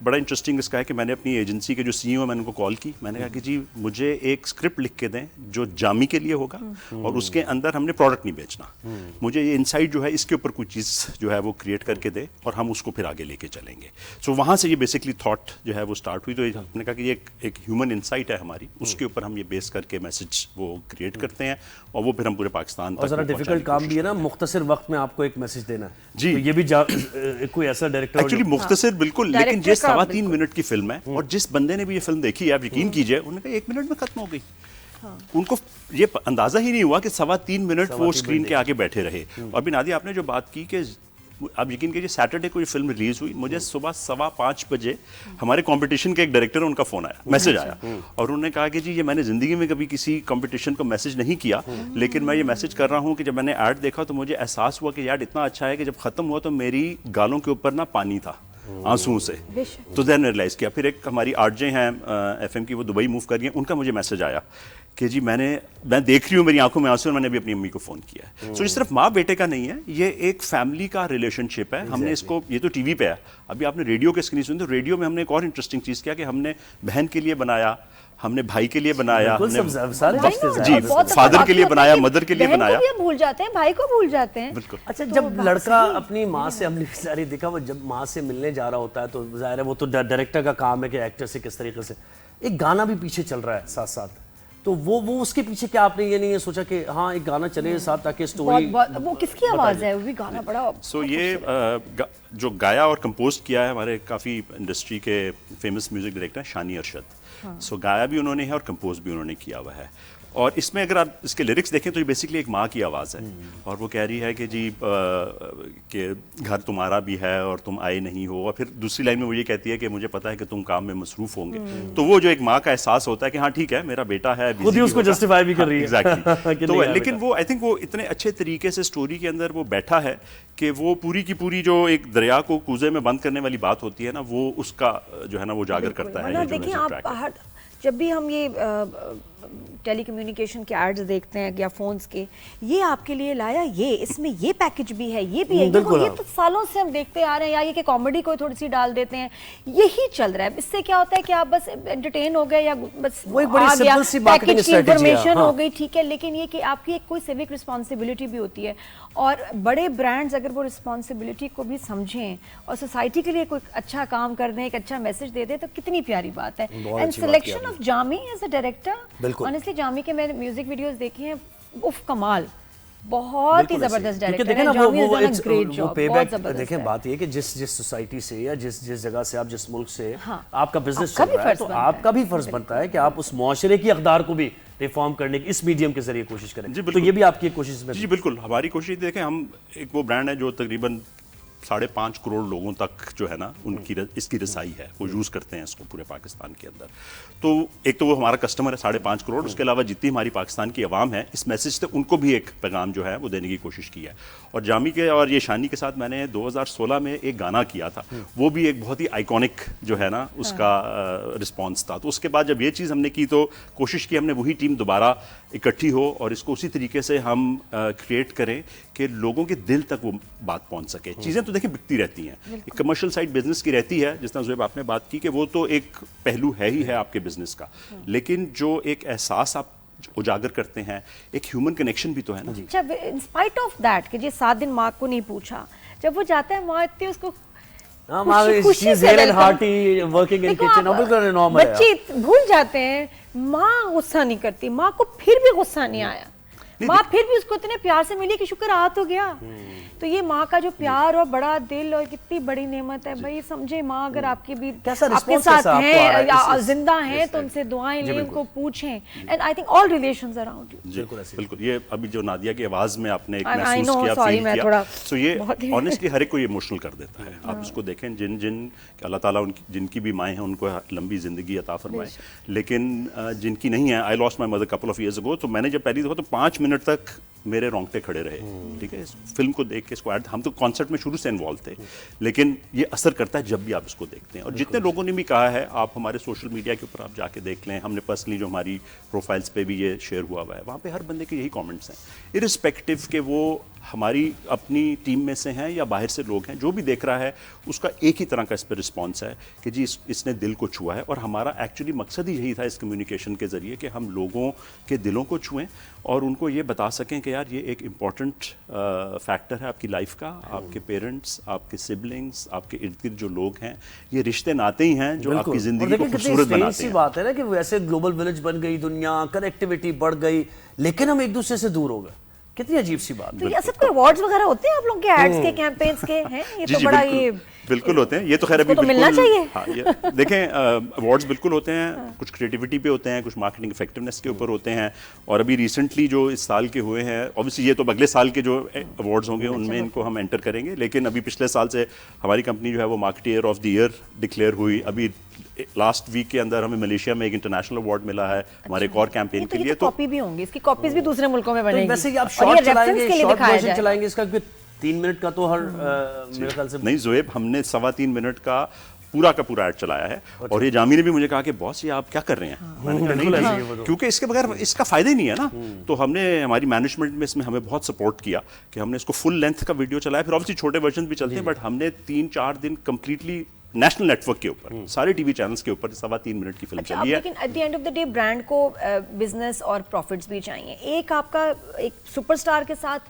G: بڑا انٹرسٹنگ اس کا ہے کہ میں نے اپنی ایجنسی کے جو سی ای او میں نے ان کو کال کی, میں نے کہا کہ جی مجھے ایک اسکرپٹ لکھ کے دیں جو جامی کے لیے ہوگا, اور اس کے اندر ہم نے پروڈکٹ نہیں بیچنا, مجھے یہ انسائٹ جو ہے اس کے اوپر کوئی چیز جو ہے وہ کریٹ کر کے دے اور ہم اس کو پھر آگے لے کے چلیں گے. سو وہاں سے یہ بیسکلی تھاٹ جو ہے وہ اسٹارٹ ہوئی. تو ہم نے کہا کہ یہ ایک ہیومن انسائٹ ہے ہماری, اس کے اوپر ہم یہ بیس کر کے میسج وہ کریٹ کرتے ہیں, اور وہ پھر ہم پورے پاکستان
A: اور ذرا ڈیفیکلٹ کام بھی ہے نا, مختصر وقت میں آپ کو ایک میسج دینا ہے.
G: جی
A: یہ بھی کوئی ایسا ڈائریکٹر
G: ایکچولی مختصر بالکل, لیکن یہ 3.25 منٹ کی فلم ہے, اور جس بندے نے بھی یہ فلم دیکھی ہے آپ یقین کیجئے انہوں نے کہا 1 منٹ میں ختم ہو گئی. ان کو یہ اندازہ ہی نہیں ہوا کہ 3.25 منٹ وہ اسکرین کے آگے بیٹھے رہے. اور بھی نادیہ آپ نے جو بات کی کہ آپ یقین کیجیے سیٹرڈے کو یہ فلم ریلیز ہوئی, مجھے صبح 5:15 بجے ہمارے کمپٹیشن کے ایک ڈائریکٹر ان کا فون آیا, میسج آیا, اور انہوں نے کہا کہ جی یہ میں نے زندگی میں کبھی کسی کمپٹیشن کو میسج نہیں کیا, لیکن میں یہ میسج کر رہا ہوں کہ جب میں نے ایڈ دیکھا تو مجھے احساس ہوا کہ یار اتنا اچھا ہے کہ جب ختم ہوا تو میری گالوں کے اوپر نا پانی تھا آنسوؤں سے. تو دین ریئلائز کیا. پھر ایک ہماری آر جے ہیں ایف ایم کی, وہ دبئی موو کر گئی, ان کا مجھے میسج آیا کہ جی میں دیکھ رہی ہوں میری آنکھوں میں آنسو, اور میں نے بھی اپنی امی کو فون کیا ہے. سو اس صرف ماں بیٹے کا نہیں ہے, یہ ایک فیملی کا ریلیشن شپ ہے. ہم نے اس کو, یہ تو ٹی وی پہ ہے, ابھی آپ نے ریڈیو کے اسکرین سنی, تو ریڈیو میں ہم نے ایک اور انٹرسٹنگ چیز کیا کہ ہم نے بہن کے لیے بنایا, ہم نے بھائی کے لیے بنایا, جی فادر کے لیے بنایا, مدر کے لیے بنایا,
C: بھول جاتے ہیں, بھائی کو بھول جاتے ہیں.
G: بالکل.
A: اچھا جب لڑکا اپنی ماں سے, ہم نے ساری دیکھا وہ جب ماں سے ملنے جا رہا ہوتا ہے تو ظاہر ہے وہ تو ڈائریکٹر کا کام ہے کہ ایکٹر سے کس طریقے سے, ایک گانا بھی پیچھے چل رہا ہے ساتھ ساتھ, تو وہ اس کے پیچھے کیا آپ نے یہ نہیں سوچا کہ ہاں ایک گانا چلے ساتھ تاکہ اسٹوری
C: وہ کس کی آواز ہے؟ وہ بھی گانا بڑا
G: سو یہ جو گایا اور کمپوز کیا ہے ہمارے کافی انڈسٹری کے فیمس میوزک ڈائریکٹر ہیں شانی ارشد. سو گایا بھی انہوں نے ہے اور کمپوز بھی انہوں نے کیا ہوا ہے. اور اس میں اگر آپ اس کے لیرکس دیکھیں تو یہ بیسکلی ایک ماں کی آواز ہے اور وہ کہہ رہی ہے کہ جی کہ گھر تمہارا بھی ہے اور تم آئے نہیں ہو, اور پھر دوسری لائن میں وہ یہ کہتی ہے کہ مجھے پتا ہے کہ تم کام میں مصروف ہوں گے. تو وہ جو ایک ماں کا احساس ہوتا ہے کہ ہاں ٹھیک ہے میرا بیٹا ہے,
A: خود ہی اس کو جسٹیفائی بھی کر رہی ہے
G: ایگزیکٹلی. تو لیکن وہ آئی تھنک وہ اتنے اچھے طریقے سے اسٹوری کے اندر وہ بیٹھا ہے کہ وہ پوری کی پوری جو ایک دریا کو کوزے میں بند کرنے والی بات ہوتی ہے نا, وہ اس کا جو ہے نا وہ اجاگر کرتا ہے.
C: دیکھیں آپ جب بھی ہم یہ ٹیلی کمیونیکیشن کے ایڈز دیکھتے ہیں یا فونز کے, یہ آپ کے لیے لایا, یہ اس میں یہ پیکج بھی ہے, یہ بھی ہے, یہ تو سالوں سے ہم دیکھتے آ رہے ہیں. یا یہ کہ کامیڈی کوئی تھوڑی سی ڈال دیتے ہیں, یہی چل رہا ہے. اس سے کیا ہوتا ہے کہ آپ بس انٹرٹین ہو گئے یا بس
A: وہ ایک بڑی سمپل سی مارکیٹنگ اسٹریٹجی ہے,
C: انفارمیشن ہو گئی ٹھیک ہے. لیکن یہ کہ آپ کی ایک کوئی سیوک رسپانسبلٹی بھی ہوتی ہے, اور بڑے برانڈز اگر وہ رسپانسبلٹی کو بھی سمجھیں اور سوسائٹی کے لیے کوئی اچھا کام کر دیں, ایک اچھا میسج دے دیں, تو کتنی پیاری بات ہے. And selection of Jami as a director, honestly Jami کے میں میوزک ویڈیوز دیکھی ہیں, اف کمال, بہت ہی زبردست ڈائریکٹر ہے. جامی has done a great job, بہت زبردست.
A: دیکھیں بات یہ کہ جس سوسائٹی سے یا جس جگہ سے آپ, جس ملک سے آپ کا بزنس چل رہا ہے, تو آپ کا بھی فرض بنتا ہے کہ آپ اس معاشرے کی اقدار کو بھی ریفارم کرنے کی اس میڈیم کے ذریعے کوشش کریں. تو یہ بھی آپ کی کوشش میں.
G: جی بالکل, ہماری کوشش دیکھیں, ہم ایک وہ برانڈ ہے جو تقریباً 5.5 کروڑ لوگوں تک جو ہے نا ان کی اس کی رسائی ہے, وہ یوز کرتے ہیں اس کو پورے پاکستان کے اندر. تو ایک تو وہ ہمارا کسٹمر ہے 5.5 کروڑ, اس کے علاوہ جتنی ہماری پاکستان کی عوام ہے, اس میسج سے ان کو بھی ایک پیغام جو ہے وہ دینے کی کوشش کی ہے. اور جامی کے اور یہ شانی کے ساتھ میں نے 2016 میں ایک گانا کیا تھا, وہ بھی ایک بہت ہی آئیکونک جو ہے نا اس کا رسپانس تھا. تو اس کے بعد جب یہ چیز ہم نے کی تو کوشش کی ہم نے وہی ٹیم دوبارہ اکٹھی ہو اور اس کو اسی طریقے سے ہم کریٹ کریں کہ لوگوں کے دل تک وہ بات پہنچ سکے. چیزیں تو دیکھیں بکتی رہتی ہیں, ایک کمرشل سائڈ بزنس کی رہتی ہے, جس طرح زویب آپ نے بات کی کہ وہ تو ایک پہلو ہے ہی ہے آپ کے بزنس کا, لیکن جو ایک احساس آپ اجاگر کرتے ہیں, ایک ہیومن کنیکشن بھی تو ہے نا.
C: جب انسپائٹ آف دیٹ کہ 7 دن ماں کو نہیں پوچھا, جب وہ جاتا ہے ماں اتنی اس کو بچے بھول جاتے ہیں, ماں غصہ نہیں کرتی, ماں کو پھر بھی غصہ نہیں آیا, ماں پھر بھی اس کو اتنے پیار سے ملی کہ شکر آ تو گیا. تو یہ ماں کا جو پیار اور بڑا دل اور کتنی بڑی نعمت ہے بھائی. سمجھے ماں اگر آپ کی بھی آپ کے ساتھ ہیں یا زندہ ہیں تو ان سے دعائیں لیں, ان کو پوچھیں. And I think all relations around you.
G: بالکل, یہ ابھی جو نادیہ کی آواز میں آپ نے ایک محسوس کیا, فیل کیا, تو یہ آنیسٹلی ہر ایک کو یہ ایموشنل کر دیتا ہے. آپ اس کو دیکھیں, جن اللہ تعالیٰ جن کی بھی مائیں ہیں ان کو لمبی زندگی عطا فرمائے, لیکن جن کی نہیں ہے, I lost my mother couple of years ago, تو میں نے جب پہلی دفعہ تو 5 منٹ تک میرے رونگٹے کھڑے رہے. ٹھیک ہے, اس فلم کو دیکھ کے, اس کو ایڈ, ہم تو کانسرٹ میں شروع سے انوالو تھے, لیکن یہ اثر کرتا ہے جب بھی آپ اس کو دیکھتے ہیں. اور جتنے لوگوں نے بھی کہا ہے, آپ ہمارے سوشل میڈیا کے اوپر آپ جا کے دیکھ لیں, ہم نے پرسنلی جو ہماری پروفائلز پہ بھی یہ شیئر ہوا ہوا ہے, وہاں پہ ہر بندے کے یہی کامنٹس ہیں, ارسپیکٹو کہ وہ ہماری اپنی ٹیم میں سے ہیں یا باہر سے لوگ ہیں. جو بھی دیکھ رہا ہے اس کا ایک ہی طرح کا اس پہ رسپانس ہے کہ جی اس نے دل کو چھوا ہے. اور ہمارا ایکچولی مقصد ہی یہی تھا اس کمیونیکیشن کے ذریعے کہ ہم لوگوں کے دلوں کو چھوئیں اور ان کو یہ بتا سکیں کہ یار یہ ایک امپورٹنٹ فیکٹر ہے آپ کی لائف کا. آپ کے پیرنٹس, آپ کے سبلنگس, آپ کے ارد گرد جو لوگ ہیں, یہ رشتے ناتے ہی ہیں جو آپ کی زندگی کو خوبصورت بناتے ہیں.
A: بات ہے نا کہ ویسے گلوبل ولیج بن گئی دنیا, کنیکٹیوٹی بڑھ گئی, لیکن ہم ایک دوسرے سے دور ہو گئے. کتنی عجیب سی بات.
C: تو یہ سب کوئی ایوارڈز وغیرہ ہوتے ہیں آپ لوگوں کے ایڈز کے, کیمپینز کے ہیں؟ یہ تو بڑا یہ
G: بالکل ہوتے ہیں, یہ تو خیر ابھی
C: ملنا چاہیے.
G: ہاں دیکھیں, ایوارڈز بالکل ہوتے ہیں, کچھ کریٹیوٹی پہ ہوتے ہیں, کچھ مارکیٹنگ افیکٹونیس کے اوپر ہوتے ہیں. اور ابھی ریسنٹلی جو اس سال کے ہوئے ہیں, اوبویسلی یہ تو اگلے سال کے جو ایوارڈز ہوں گے ان میں ان کو ہم انٹر کریں گے, لیکن ابھی پچھلے سال سے ہماری کمپنی جو ہے وہ marketer of the year declare ہوئی. ابھی لاسٹ ویک کے اندر ہمیں ملیشیا میں ایک انٹرنیشنل ایوارڈ ملا ہے ہمارے ایک اور کیمپین کے لیے. تو
C: کاپی بھی ہوں گی, اس کی کاپیز بھی دوسرے ملکوں میں بنیں گی.
A: ویسے آپ شارٹ چلائیں گے اس کا 3 منٹ کا تو ہر میرے خیال سے
G: نہیں زویب, ہم نے 3.25 منٹ کا پورا ایڈ چلایا ہے. اور یہ جامی نے بھی مجھے کہا کہ باس یہ آپ کیا کر رہے ہیں, کیونکہ اس کے بغیر اس کا فائدہ ہی نہیں ہے نا. تو ہم نے ہماری مینجمنٹ میں اس میں ہمیں بہت سپورٹ کیا کہ ہم نے اس کو فل لینتھ کا ویڈیو چلایا. پھر آبویسلی چھوٹے ورژن بھی چلتے ہیں, بٹ ہم نے 3-4 دن کمپلیٹلی نیشنل نیٹ ورک کے اوپر, سارے ٹی وی چینلز کے اوپر 3.25 منٹ کی فلم چلی ہے.
C: لیکن at the end of the day brand کو بزنس اور پروفٹس بھی چاہیے. ایک آپ کا ایک سپر اسٹار کے ساتھ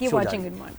C: Keep watching Good Morning.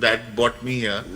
H: that brought me here.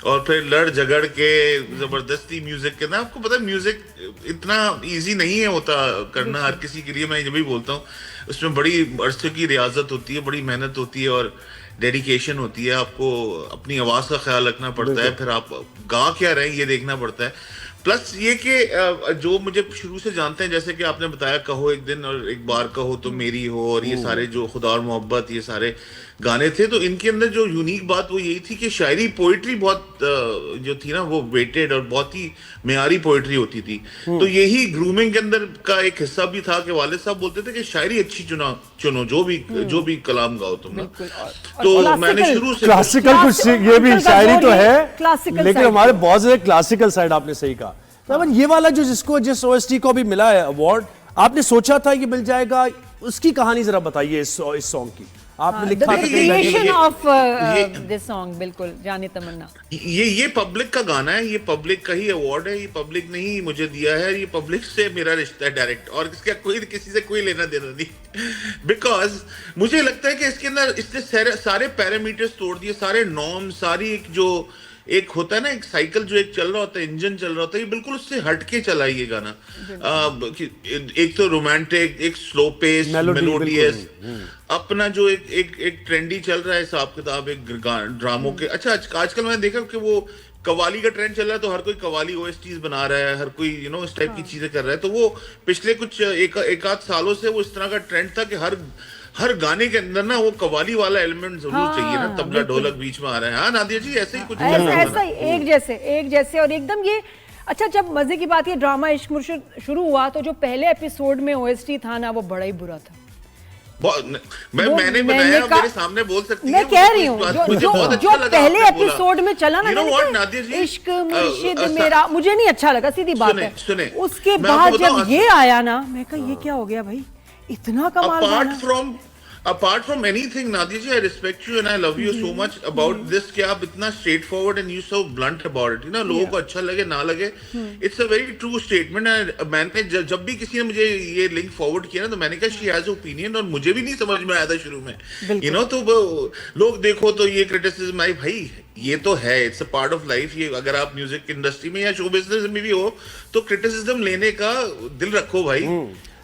H: اور پھر لڑ جھگڑ کے زبردستی میوزک کرنا. آپ کو پتا ہے میوزک اتنا ایزی نہیں ہے ہوتا کرنا ہر کسی کے لیے. میں جب بھی بولتا ہوں اس میں بڑی عرصے کی ریاضت ہوتی ہے, بڑی محنت ہوتی ہے اور ڈیڈیکیشن ہوتی ہے. آپ کو اپنی آواز کا خیال رکھنا پڑتا ہے, پھر آپ گا کیا رہے ہیں یہ دیکھنا پڑتا ہے. پلس یہ کہ جو مجھے شروع سے جانتے ہیں, جیسے کہ آپ نے بتایا کہو ایک دن اور ایک بار کہو تو میری ہو, اور یہ سارے جو خدا اور محبت یہ سارے گانے تھے, تو ان کے اندر جو یونیک بات وہ یہی تھی کہ شاعری پوئٹری بہت جو تھی نا وہ ویٹڈ اور بہت ہی معیاری پوئٹری ہوتی تھی. تو یہی گرومنگ کے اندر کا ایک حصہ بھی تھا کہ والد صاحب بولتے تھے کہ شاعری اچھی چنو جو بھی کلام گاؤ تم. تو میں نے شروع سے
A: کلاسیکل کچھ یہ بھی شاعری تو ہے, لیکن ہمارے بہت زیادہ کلاسیکل سائڈ آپ نے صحیح کہا. یہ والا جو جس او ایس ٹی کو بھی ملا ہے ایوارڈ, آپ نے سوچا تھا یہ مل جائے گا, اس کی کہانی ذرا بتائیے اس سانگ کی. آپ نے لکھا
C: بالکل جانے تمنا,
H: یہ پبلک کا گانا ہے, یہ پبلک کا ہی ایوارڈ ہے, یہ پبلک نے ہی مجھے دیا ہے, یہ پبلک سے میرا رشتہ ہے ڈائریکٹ, اور اس کا کسی سے کوئی لینا دینا نہیں. بیکاز مجھے لگتا ہے کہ اس کے اندر اس نے سارے پیرامیٹرز توڑ دیے, سارے نارم, ساری ایک ہوتا ہے نا ایک سائیکل جو ایک چل رہا ہوتا ہے, انجن چل رہا ہوتا ہے, یہ بالکل اس سے ہٹ کے چلا یہ گانا. ایک تو رومانٹک, ایک سلو پیس, میلوڈیس, اپنا جو ایک ٹرینڈی چل رہا ہے حساب کتاب ایک ڈراموں کے. اچھا آج کل میں نے دیکھا کہ وہ قوالی کا ٹرینڈ چل رہا ہے, تو ہر کوئی قوالی او ایس ٹیز بنا رہا ہے, ہر کوئی اس ٹائپ کی چیزیں کر رہا ہے. تو وہ پچھلے کچھ ایک آدھ سالوں سے وہ اس طرح کا ٹرینڈ تھا کہ ہر گانے کے اندر نا وہ قوالی والا ایلیمنٹ ضرور چاہیے نا, طبلہ ڈھولک بیچ میں آ رہے ہیں. ہاں نادیہ جی ایسے ہی کچھ
C: ایسا ہی ایک جیسے اور ایک دم یہ. اچھا جب مزے کی بات یہ ڈرامہ عشق مرشد شروع ہوا تو جو پہلے ایپیسوڈ میں او ایس ٹی تھا نا وہ بڑا ہی برا تھا.
H: میں نے بنایا, میرے سامنے بول سکتی
C: میں کہہ رہی ہوں جو پہلے ایپیسوڈ میں چلا نا عشق مرشد میرا, مجھے نہیں اچھا لگا, سیدھی بات ہے. اس کے بعد جب یہ آیا نا میں کہا یہ کیا ہو گیا بھائی, اتنا کمال.
H: Apart from anything, Nadia ji, I respect you and I love you so much about this کہ آپ اتنا straight forward and you so blunt about it. لوگوں کو اچھا لگے نہ لگے, it's a very true statement. میں نے جب بھی کسی نے مجھے یہ لنک فارورڈ کیا نا تو میں نے کہا she has opinion, اور مجھے بھی نہیں سمجھ میں آیا تھا شروع میں. تو لوگ دیکھو تو یہ کرٹیسزم آئی, بھائی یہ تو ہے, it's a part of life. یہ اگر آپ میوزک انڈسٹری میں یا شو بزنس میں بھی ہو تو کرٹیسزم لینے کا دل رکھو بھائی.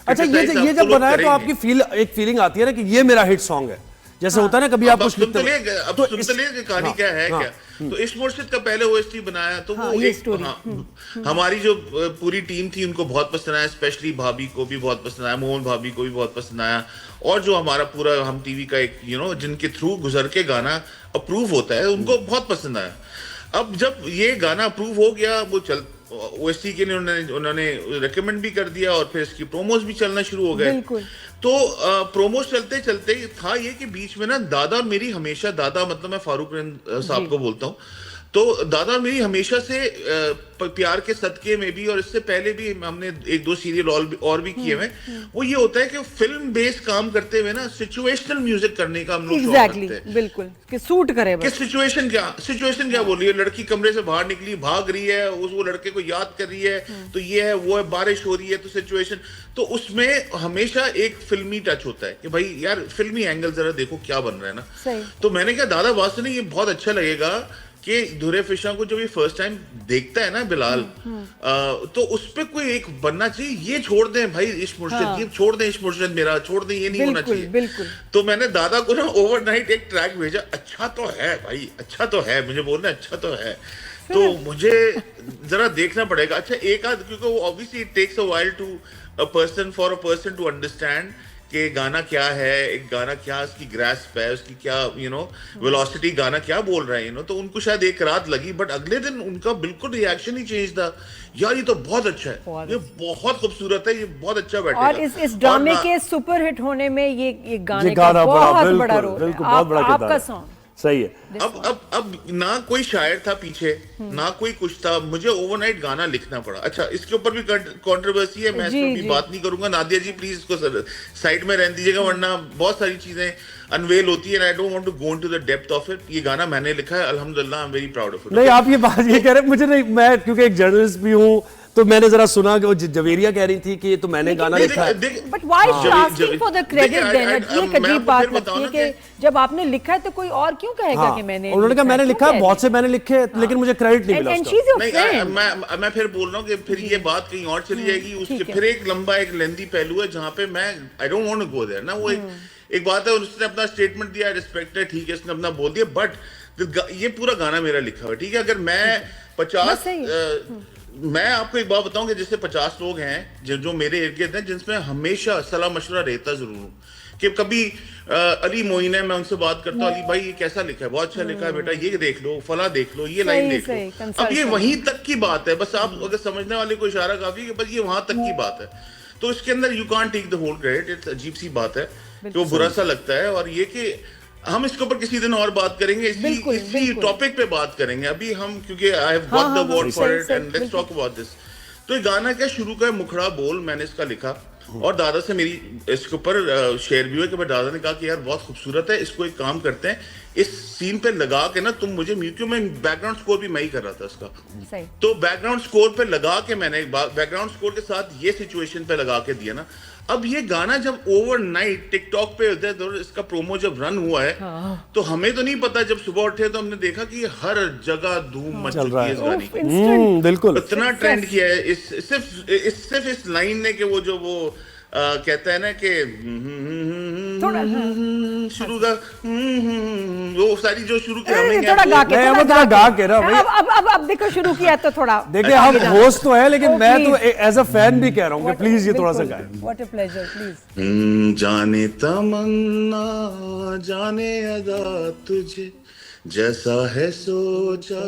A: اچھا یہ جب بنایا تو آپ کی ایک فیلنگ آتی ہے نا کہ یہ میرا ہٹ سانگ ہے, جیسے ہوتا ہے نا کبھی آپ کچھ لکھتے ہیں. اب
H: سنتے لیں کہانی کیا ہے کیا. تو عشق مرشد کا پہلے او ایس ٹی بنایا تو وہ ہماری جو پوری ٹیم تھی ان کو بہت پسند آیا, اسپیشلی بھابھی کو بھی بہت پسند آیا, موہن بھابھی کو بھی بہت پسند آیا, اور جو ہمارا پورا ہم ٹی وی کا ایک جن کے تھرو گزر کے گانا اپروو ہوتا ہے ان کو بہت پسند آیا. اب جب یہ گانا اپروو ہو گیا, وہ او ایس ٹی کے انہوں نے ریکمینڈ بھی کر دیا, اور پھر اس کی پروموز بھی چلنا شروع ہو گئے. تو پروموز چلتے چلتے تھا یہ کہ بیچ میں نا دادا میری ہمیشہ, دادا مطلب میں فاروق صاحب کو بولتا ہوں, تو دادا میری ہمیشہ سے پیار کے صدقے میں بھی اور اس سے پہلے بھی ہم نے ایک دو سیریل اور بھی کیے ہوئے. وہ یہ ہوتا ہے کہ فلم بیس کام کرتے ہوئے نا سچویشنل میوزک کرنے کا ہم لوگ شوق رکھتے ہیں.
C: بالکل کہ سوٹ کرے,
H: کہ سچویشن کیا بول رہی ہے, لڑکی کمرے سے باہر نکلی, بھاگ رہی ہے, وہ لڑکے کو یاد کر رہی ہے, تو یہ ہے وہ ہے, بارش ہو رہی ہے, تو سچویشن. تو اس میں ہمیشہ ایک فلمی ٹچ ہوتا ہے کہ بھائی یار فلمی اینگل ذرا دیکھو کیا بن رہا ہے نا. تو میں نے کہا دادا واسطے نے یہ بہت اچھا لگے گا کہ دھرے فشاں کو جب یہ فرسٹ ٹائم دیکھتا ہے نا بلال, تو اس پہ کوئی ایک بننا چاہیے. یہ چھوڑ دیں بھائی عشق مرشد, یہ چھوڑ دیں عشق مرشد میرا, چھوڑ دیں, یہ نہیں ہونا چاہیے. تو میں نے دادا کو نا اوور نائٹ ایک ٹریک بھیجا, اچھا تو ہے بھائی, اچھا تو ہے, مجھے بولنا اچھا تو ہے, تو مجھے ذرا دیکھنا پڑے گا. اچھا ایک آدھ, کیونکہ وہ obviously it takes a while to a person to understand کہ گانا کیا ہے, ایک گانا کیا اس کی گراسپ ہے, اس کی کیا ویلوسٹی, گانا کیا بول رہے ہیں, تو ان کو شاید ایک رات لگی, بٹ اگلے دن ان کا بالکل ریاکشن ہی چینج تھا. یار یہ تو بہت اچھا ہے, یہ بہت خوبصورت ہے, یہ بہت اچھا بیٹھے گا.
C: اور اس ڈرامے کے سپر ہٹ ہونے میں یہ گانے کا بہت بڑا رول ہے, آپ کا سانگ
A: صحیح ہے.
H: اب نہ کوئی شاعر تھا پیچھے, نہ کوئی کچھ تھا, مجھے اوور نائٹ گانا لکھنا پڑا. اچھا اس کے اوپر بھی کنٹروورسی ہے, میں اس پہ بھی بات نہیں کروں گا. نادیہ جی پلیز اس کو سائڈ میں رہنے دیجیے گا, ورنہ بہت ساری چیزیں انویل ہوتی ہے. I don't want to go into the depth of it. یہ گانا میں نے لکھا ہے, الحمدللہ I'm very proud of it.
A: نہیں آپ یہ بات یہ کہہ رہے ہیں, مجھے نہیں, میں کیونکہ ایک جرنلسٹ بھی ہوں, تو میں نے ذرا سنا کہ وہ جویریہ کہہ رہی تھی کہ یہ تو میں نے گانا لکھا ہے.
C: But why she asking for the credit then? یہ ایک عجیب بات لگتی ہے کہ جب آپ نے لکھا ہے تو کوئی اور کیوں کہے گا کہ میں نے.
A: انہوں نے کہا میں نے لکھا ہے, بہت سے میں نے لکھے لیکن مجھے کریڈٹ نہیں ملا اس
H: کا. میں پھر بول رہا ہوں کہ پھر یہ بات کہیں اور چلی جائے گی. اس کے پھر ایک لمبا ایک لیندی پہلو ہے جہاں پہ میں I don't want to go there نا. وہ ایک بات ہے, اس نے اپنا اسٹیٹمنٹ دیا, ریسپیکٹ ہے, ٹھیک ہے, اس نے اپنا بول دیا, بٹ یہ پورا گانا میرا لکھا ہوا ہے, ٹھیک ہے. اگر میں 50 میں آپ کو ایک بات بتاؤں کہ جیسے 50 لوگ ہیں جو میرے ارد گرد ہیں جن میں ہمیشہ صلاح مشورہ رہتا ضرور ہوں کہ کبھی علی معین ہے, میں ان سے بات کرتا ہوں, علی بھائی یہ کیسا لکھا ہے, بہت اچھا لکھا ہے بیٹا, یہ دیکھ لو, فلاں دیکھ لو, یہ لائن دیکھ لو. اب یہ وہیں تک کی بات ہے, بس آپ اگر سمجھنے والے کو اشارہ کافی ہے کہ بس یہ وہاں تک کی بات ہے. تو اس کے اندر you can't take the whole credit. عجیب سی بات ہے کہ وہ برا سا لگتا ہے. اور یہ کہ ہم اس کے اوپر کسی دن اور بات کریں گے, اسی ٹاپک پہ بات کریں گے. ابھی ہم کیونکہ I have got the word for it and let's talk about this. تو یہ گانا کیا شروع کا ہے, مکھڑا بول, میں نے اس کا لکھا اور دادا سے میری اس کے اوپر شیئر بھی ہوئی کہ دادا نے کہا کہ یار بہت خوبصورت ہے, اس کو ایک کام کرتے ہیں, اس سین پہ لگا کے نا تم مجھے کیوں, میں بیک گراؤنڈ سکور بھی میں ہی کر رہا تھا اس کا, تو بیک گراؤنڈ سکور پہ لگا کے میں نے بیک گراؤنڈ سکور کے ساتھ یہ سچویشن پہ لگا کے دیا نا. اب یہ گانا جب اوور نائٹ ٹک ٹاک پہ اس کا پرومو جب رن ہوا ہے تو ہمیں تو نہیں پتا, جب صبح اٹھے تو ہم نے دیکھا کہ ہر جگہ دھوم مچ چکی ہے اس گانے کی.
A: بالکل
H: اتنا ٹرینڈ کیا ہے صرف اس لائن نے کہ وہ جو وہ کہتا ہے نا کہ شروع کا وہ ساری جو شروع کی
C: اب دیکھو شروع کیا تو تھوڑا
A: دیکھیں ہم ہوسٹ تو ہے لیکن میں تو ایز اے فین بھی کہہ رہا ہوں کہ پلیز یہ تھوڑا سا گائیں.
C: What a pleasure, please.
H: جانے تمنا جانے ادا تجھے جیسا ہے سوچا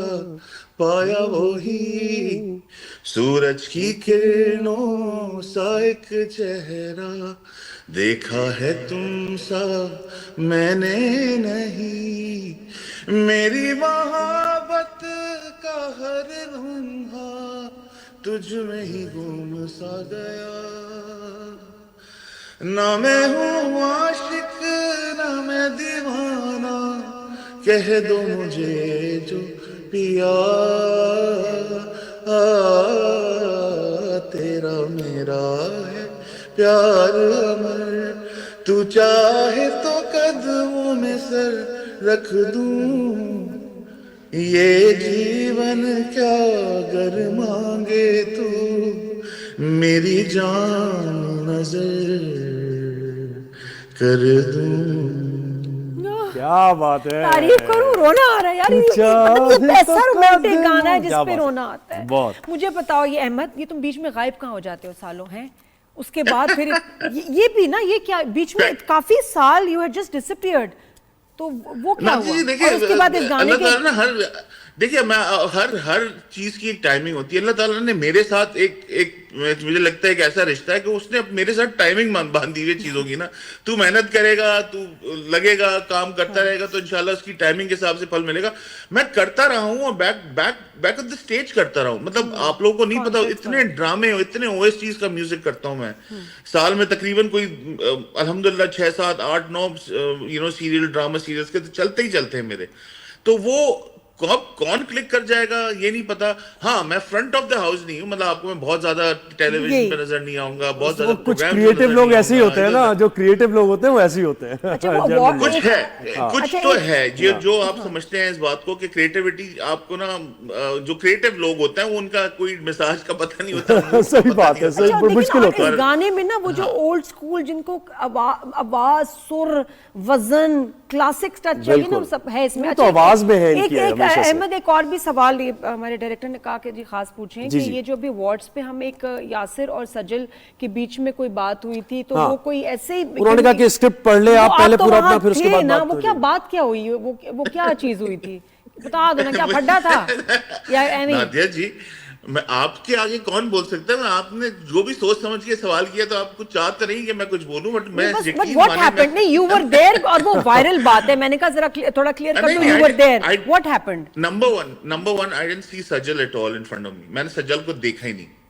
H: پایا وہی, سورج کی کرنوں سا ایک چہرہ دیکھا ہے تم سا میں نے نہیں, میری محبت کا ہر لمحہ تجھ میں ہی گم سا گیا. نہ میں ہوں عاشق نہ میں دیوانہ, کہہ دو مجھے جو پیا تیرا میرا ہے پیار امر, تو چاہے تو قدموں میں سر رکھ دوں, یہ جیون کیا گر مانگے تو میری جان نظر کر دوں.
A: کیا بات ہے,
C: تعریف کروں, رونا آ رہا ہے یار. ایسا رومانٹک گانا ہے جس پہ رونا آتا ہے. مجھے بتاؤ یہ احمد, یہ تم بیچ میں غائب کہاں ہو جاتے ہو سالوں ہیں, اس کے بعد پھر یہ بھی نا, یہ کیا بیچ میں کافی سال یو ہیڈ جسٹ ڈسپیئرڈ, تو وہ کیا ہوا؟ اور اس کے بعد اس گانے کے
H: دیکھیے میں ہر چیز کی ایک ٹائمنگ ہوتی ہے. اللہ تعالیٰ نے میرے ساتھ ایک مجھے لگتا ہے ایک ایسا رشتہ ہے کہ اس نے میرے ساتھ ٹائمنگ باندھی ہوئی چیزوں کی نا. تو محنت کرے گا, تو لگے گا, کام کرتا رہے گا, تو انشاءاللہ اس کی ٹائمنگ کے حساب سے پھل ملے گا. میں کرتا رہا ہوں اور بیک آف دا اسٹیج کرتا رہا ہوں. مطلب آپ لوگوں کو نہیں پتا اتنے ڈرامے, اتنے او ایس ٹیز کا میوزک کرتا ہوں میں سال میں تقریباً کوئی الحمدللہ 6, 7, 8, 9 سیریل ڈراما سیریلس کے تو چلتے ہی چلتے ہیں میرے. تو وہ کون کلک کر جائے گا یہ نہیں پتا. ہاں میں فرنٹ آف دا ہاؤس نہیں ہوں, مطلب آپ کو میں بہت زیادہ ٹیلی ویژن پہ نظر نہیں آؤں گا, بہت زیادہ
A: کچھ کریٹو لوگ ایسے ہی ہوتے ہیں نا, جو کریٹو لوگ ہوتے ہیں وہ ایسے ہی ہوتے ہیں.
H: کچھ ہے, کچھ تو ہے جو آپ سمجھتے ہیں اس بات کو کہ کریٹیوٹی آپ کو نا, جو کریٹو لوگ ہوتے ہیں وہ ان کا کوئی مزاج کا پتہ نہیں ہوتا.
A: صحیح بات ہے, صحیح, مشکل ہوتا ہے.
C: اس گانے میں نا وہ جو اولڈ اسکول جن کو آواز, سر, وزن, کلاسک ٹچ چاہیے نا, سب ہے اس میں.
A: تو آواز میں ہے ان کی.
C: احمد ایک اور بھی سوال ہمارے ڈائریکٹر نے کہا کہ جی خاص پوچھیں کہ یہ جو ابھی وارڈز پہ ہم ایک یاسر اور سجل کے بیچ میں کوئی بات ہوئی تھی, تو وہ کوئی ایسے ہی
A: انہوں نے کہا کہ اسکرپٹ پڑھ لے آپ پہلے پورا اپنا, پھر اس کے بعد
C: وہ کیا بات کیا ہوئی, وہ کیا چیز ہوئی تھی, بتا دو نا, کیا پھڈا تھا یا ایویں؟
H: نادیہ جی میں آپ کے آگے کون بول سکتا ہے, آپ نے جو بھی سوچ سمجھ کے سوال کیا تو آپ کو چاہتا نہیں کہ میں کچھ بولوں, بٹ میں
C: what happened, نہیں you were there, اور وہ وائرل بات ہے, میں نے کہا ذرا تھوڑا کلیئر کر دو, you were there, what happened?
H: Number one, I didn't see Sajal at all in front of me. میں نے سجل کو دیکھا ہی نہیں.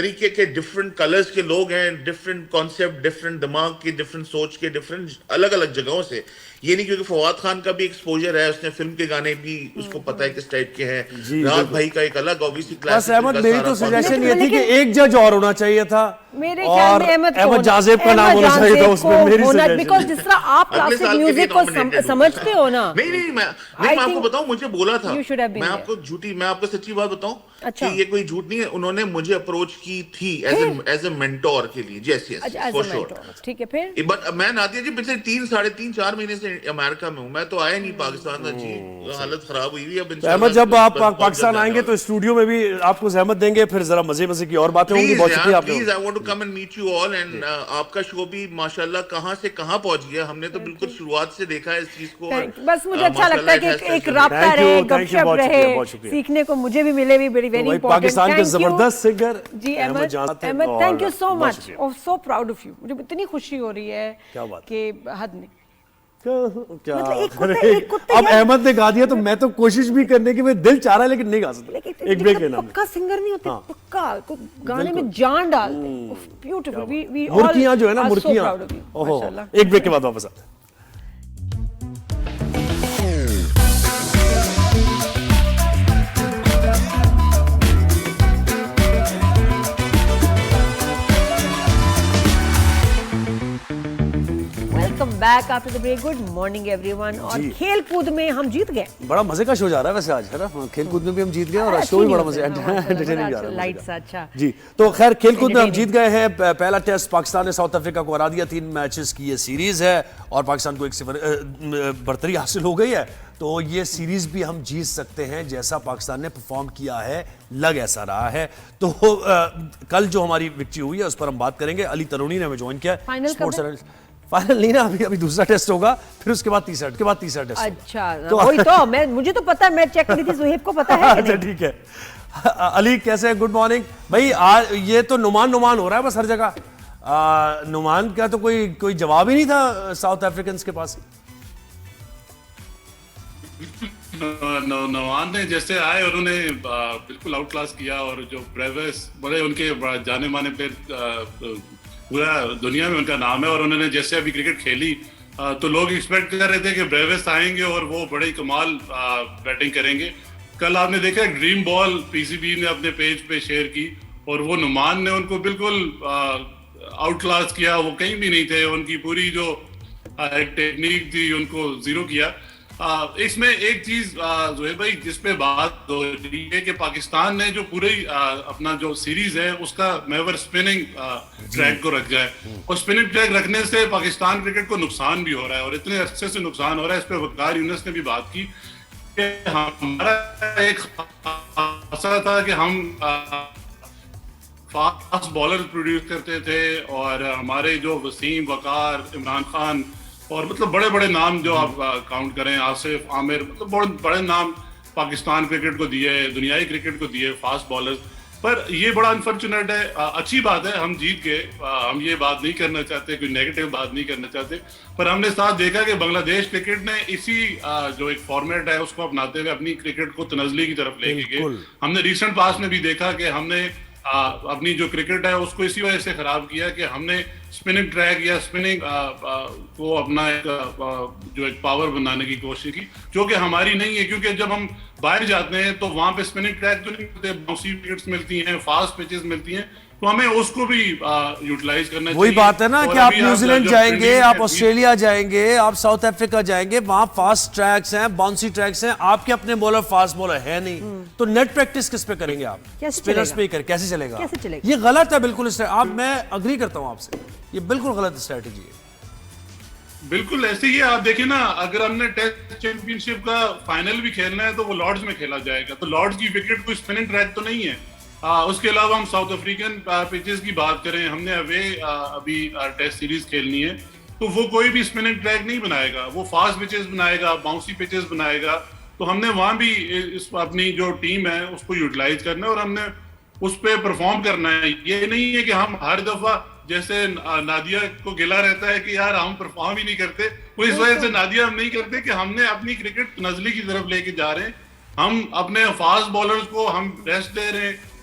H: طریقے کے ڈفرینٹ کلرز کے لوگ ہیں, ڈفرینٹ کانسیپٹ, ڈفرینٹ دماغ کی, ڈفرینٹ سوچ کے, ڈفرینٹ الگ الگ جگہوں سے. یہ نہیں کیونکہ فواد خان کا بھی ایکسپوجر ہے, اس نے فلم کے گانے بھی اس کو پتہ ہے کس ٹائپ کے ہیں, راحت بھائی کا ایک الگ اوبیسلی کلاس.
A: بس احمد میری تو سجیشن یہ تھی کہ ایک جج اور ہونا چاہیے تھا,
C: میرے خیال میں
A: احمد جازیب کا نام ہونا چاہیے تھا اس میں, میری سجیشن.
C: بیکاز جس طرح آپ کلاسک میوزک کو سمجھتے ہو نا.
H: نہیں میں آپ کو بتاؤں, مجھے بولا تھا, میں آپ کو سچی بات بتاؤں کہ یہ کوئی جھوٹ نہیں ہے, انہوں نے مجھے اپروچ کی تھی ایز اے مینٹور کے لیے. یس فور شیور.
C: ٹھیک ہے پھر.
H: بٹ میں نادیہ جی پچھلے 3-4 مہینے سے امریکہ میں ہوں, میں تو آیا نہیں پاکستان میں جی, حالت خراب ہوئی ہے. اب
A: احمد جب آپ پاکستان آئیں گے تو اسٹوڈیو میں بھی آپ کو زحمت دیں گے, پھر ذرا مزے کی اور باتیں ہوں گی. بہت شکریہ آپ کا.
H: Please I want to come and meet you all, and آپ کا شو بھی ماشاءاللہ کہاں سے کہاں پہنچ گیا. ہم نے تو بالکل شروعات سے دیکھا ہے اس چیز کو.
C: بس مجھے اچھا لگتا ہے کہ ایک رابطہ رہے, گپ شپ رہے, سیکھنے کو مجھے بھی ملے, بھی ویری امپورٹنٹ.
A: پاکستان کے زبردست سنگر
C: جی Ahmed, thank you so much, so proud of you. مجھے اتنی خوشی ہو رہی ہے کہ حد نہیں.
A: اب احمد نے گا دیا تو میں تو کوشش بھی کرنے کی, میں دل چاہ رہا ہے لیکن نہیں گا سکتا. ایک بریک لینا,
C: پکا سنگر نہیں ہوتے, پکا گانے میں جان ڈالتے. بیوٹیفل.
A: مرکیاں جو ہے نا, مرکیاں. ایک بریک کے بعد واپس آتے ہیں.
C: Back after the break. Good morning every one. اور کھیل کود میں ہم جیت گئے.
A: بڑا مزے کا شو جا رہا ہے ویسے آج, ہے نا, کھیل کود میں بھی ہم جیت گئے اور شو بھی بڑا مزے انٹرٹیننگ جا رہا ہے.
C: اچھا
A: جی, تو خیر کھیل کود میں ہم جیت گئے ہیں. پہلا ٹیسٹ پاکستان نے ساؤتھ افریقہ کو ہرا دیا. 3 میچز کی یہ سیریز ہے اور پاکستان کو 1-0 برتری حاصل ہو گئی ہے. تو یہ سیریز بھی ہم جیت سکتے ہیں, جیسا پاکستان نے پرفارم کیا ہے لگ ایسا رہا ہے. تو کل جو ہماری وکٹری ہوئی ہے اس پر ہم بات کریں گے. علی ترونی نے ہمیں جوائن کیا ہے. فائنل نہیں نا, ابھی دوسرا ٹیسٹ ہوگا, پھر اس کے بعد تیسرا ٹیسٹ.
C: اچھا, وہی تو مجھے تو پتا ہے, میں چیک کری تھی, زہیب کو پتا ہے.
A: اچھا ٹھیک ہے. علی کیسے ہیں, گڈ مارننگ بھائی. یہ تو نعمان ہو رہا ہے بس ہر جگہ. نعمان کا تو کوئی جواب ہی نہیں تھا ساؤتھ افریقنز کے پاس.
I: نعمان نے جیسے آئے انہوں نے بالکل آؤٹ کلاس کیا, اور جو بریوس بڑے ان کے جانے مانے پلیئر پورا دنیا میں ان کا نام ہے, اور انہوں نے جیسے ابھی کرکٹ کھیلی تو لوگ ایکسپیکٹ کر رہے تھے کہ بریوس آئیں گے اور وہ بڑے کمال بیٹنگ کریں گے. کل آپ نے دیکھا ڈریم بال پی سی بی نے اپنے پیج پہ شیئر کی, اور وہ نعمان نے ان کو بالکل آؤٹ کلاس کیا. وہ کہیں بھی نہیں تھے, ان کی پوری جو ایک ٹیکنیک تھی ان کو زیرو کیا. اس میں ایک چیز زہیب بھائی جس پہ بات ہو رہی ہے کہ پاکستان نے جو پوری اپنا جو سیریز ہے اس کا محور اسپننگ ٹریک کو رکھ جائے, اور اسپننگ ٹریک رکھنے سے پاکستان کرکٹ کو نقصان بھی ہو رہا ہے, اور اتنے عرصے سے نقصان ہو رہا ہے. اس پہ وقار یونس نے بھی بات کی کہ ہمارا ایک خاصا تھا کہ ہم فاسٹ بالر پروڈیوس کرتے تھے, اور ہمارے جو وسیم, وقار, عمران خان اور مطلب بڑے نام جو آپ کاؤنٹ کریں, آصف, عامر, مطلب بہت بڑے نام پاکستان کرکٹ کو دیے, دنیائی کرکٹ کو دیے فاسٹ بالرز. پر یہ بڑا انفارچونیٹ ہے. اچھی بات ہے ہم جیت گئے, ہم یہ بات نہیں کرنا چاہتے, کوئی نیگیٹو بات نہیں کرنا چاہتے, پر ہم نے ساتھ دیکھا کہ بنگلہ دیش کرکٹ نے اسی جو ایک فارمیٹ ہے اس کو اپناتے ہوئے اپنی کرکٹ کو تنزلی کی طرف لے کے گئے. ہم نے ریسنٹ پاس میں بھی دیکھا کہ ہم نے اپنی جو کرکٹ ہے اس کو اسی وجہ سے خراب کیا کہ ہم نے اسپننگ ٹریک یا اسپننگ کو اپنا جو ایک پاور بنانے کی کوشش کی, جو کہ ہماری نہیں ہے. کیونکہ جب ہم باہر جاتے ہیں تو وہاں پہ اسپننگ ٹریک تو نہیں ملتے, باؤنسی وکٹس ملتی ہیں, فاسٹ پچز ملتی ہیں, تو ہمیں اس کو بھی یوٹیلائز کرنا چاہیے.
A: وہی بات ہے نا کہ آپ نیوزی لینڈ جائیں گے, آپ آسٹریلیا جائیں گے, آپ ساؤتھ افریقہ جائیں گے, وہاں فاسٹ ٹریکس ہیں, باؤنسی ٹریکس ہیں, آپ کے اپنے بولر فاسٹ بولر ہے نہیں, تو نیٹ پریکٹس کس پہ کریں گے آپ؟ اسپنرز پہ کر کیسے چلے گا؟ یہ غلط ہے بالکل. میں اگری کرتا ہوں آپ سے, یہ بالکل غلط اسٹریٹجی ہے.
I: بالکل ایسے ہی ہے. آپ دیکھیں نا, اگر ہم نے ٹیسٹ چیمپئن شپ کا فائنل بھی کھیلنا ہے تو وہ لارڈز میں کھیلا جائے گا, تو لارڈز کی وکٹ کوئی اسپننگ ٹریک تو نہیں ہے. اس کے علاوہ ہم ساؤتھ افریقن پچز کی بات کریں, ہم نے اوے ابھی ٹیسٹ سیریز کھیلنی ہے, تو وہ کوئی بھی اسپننگ ٹریک نہیں بنائے گا, وہ فاسٹ پچز بنائے گا, باؤنسی پچز بنائے گا. تو ہم نے وہاں بھی اپنی جو ٹیم ہے اس کو یوٹیلائز کرنا ہے, اور ہم نے اس پہ پرفارم کرنا ہے. یہ نہیں ہے کہ ہم ہر دفعہ جیسے نادیہ کو گلا رہتا ہے کہ یار ہم پرفارم ہی نہیں کرتے, وہ اس وجہ سے نادیہ ہم نہیں کرتے کہ ہم نے اپنی کرکٹ نزلی کی طرف لے کے جا رہے ہیں. ہم اپنے فاسٹ بالرز کو ہم ریسٹ دے رہے ہیں,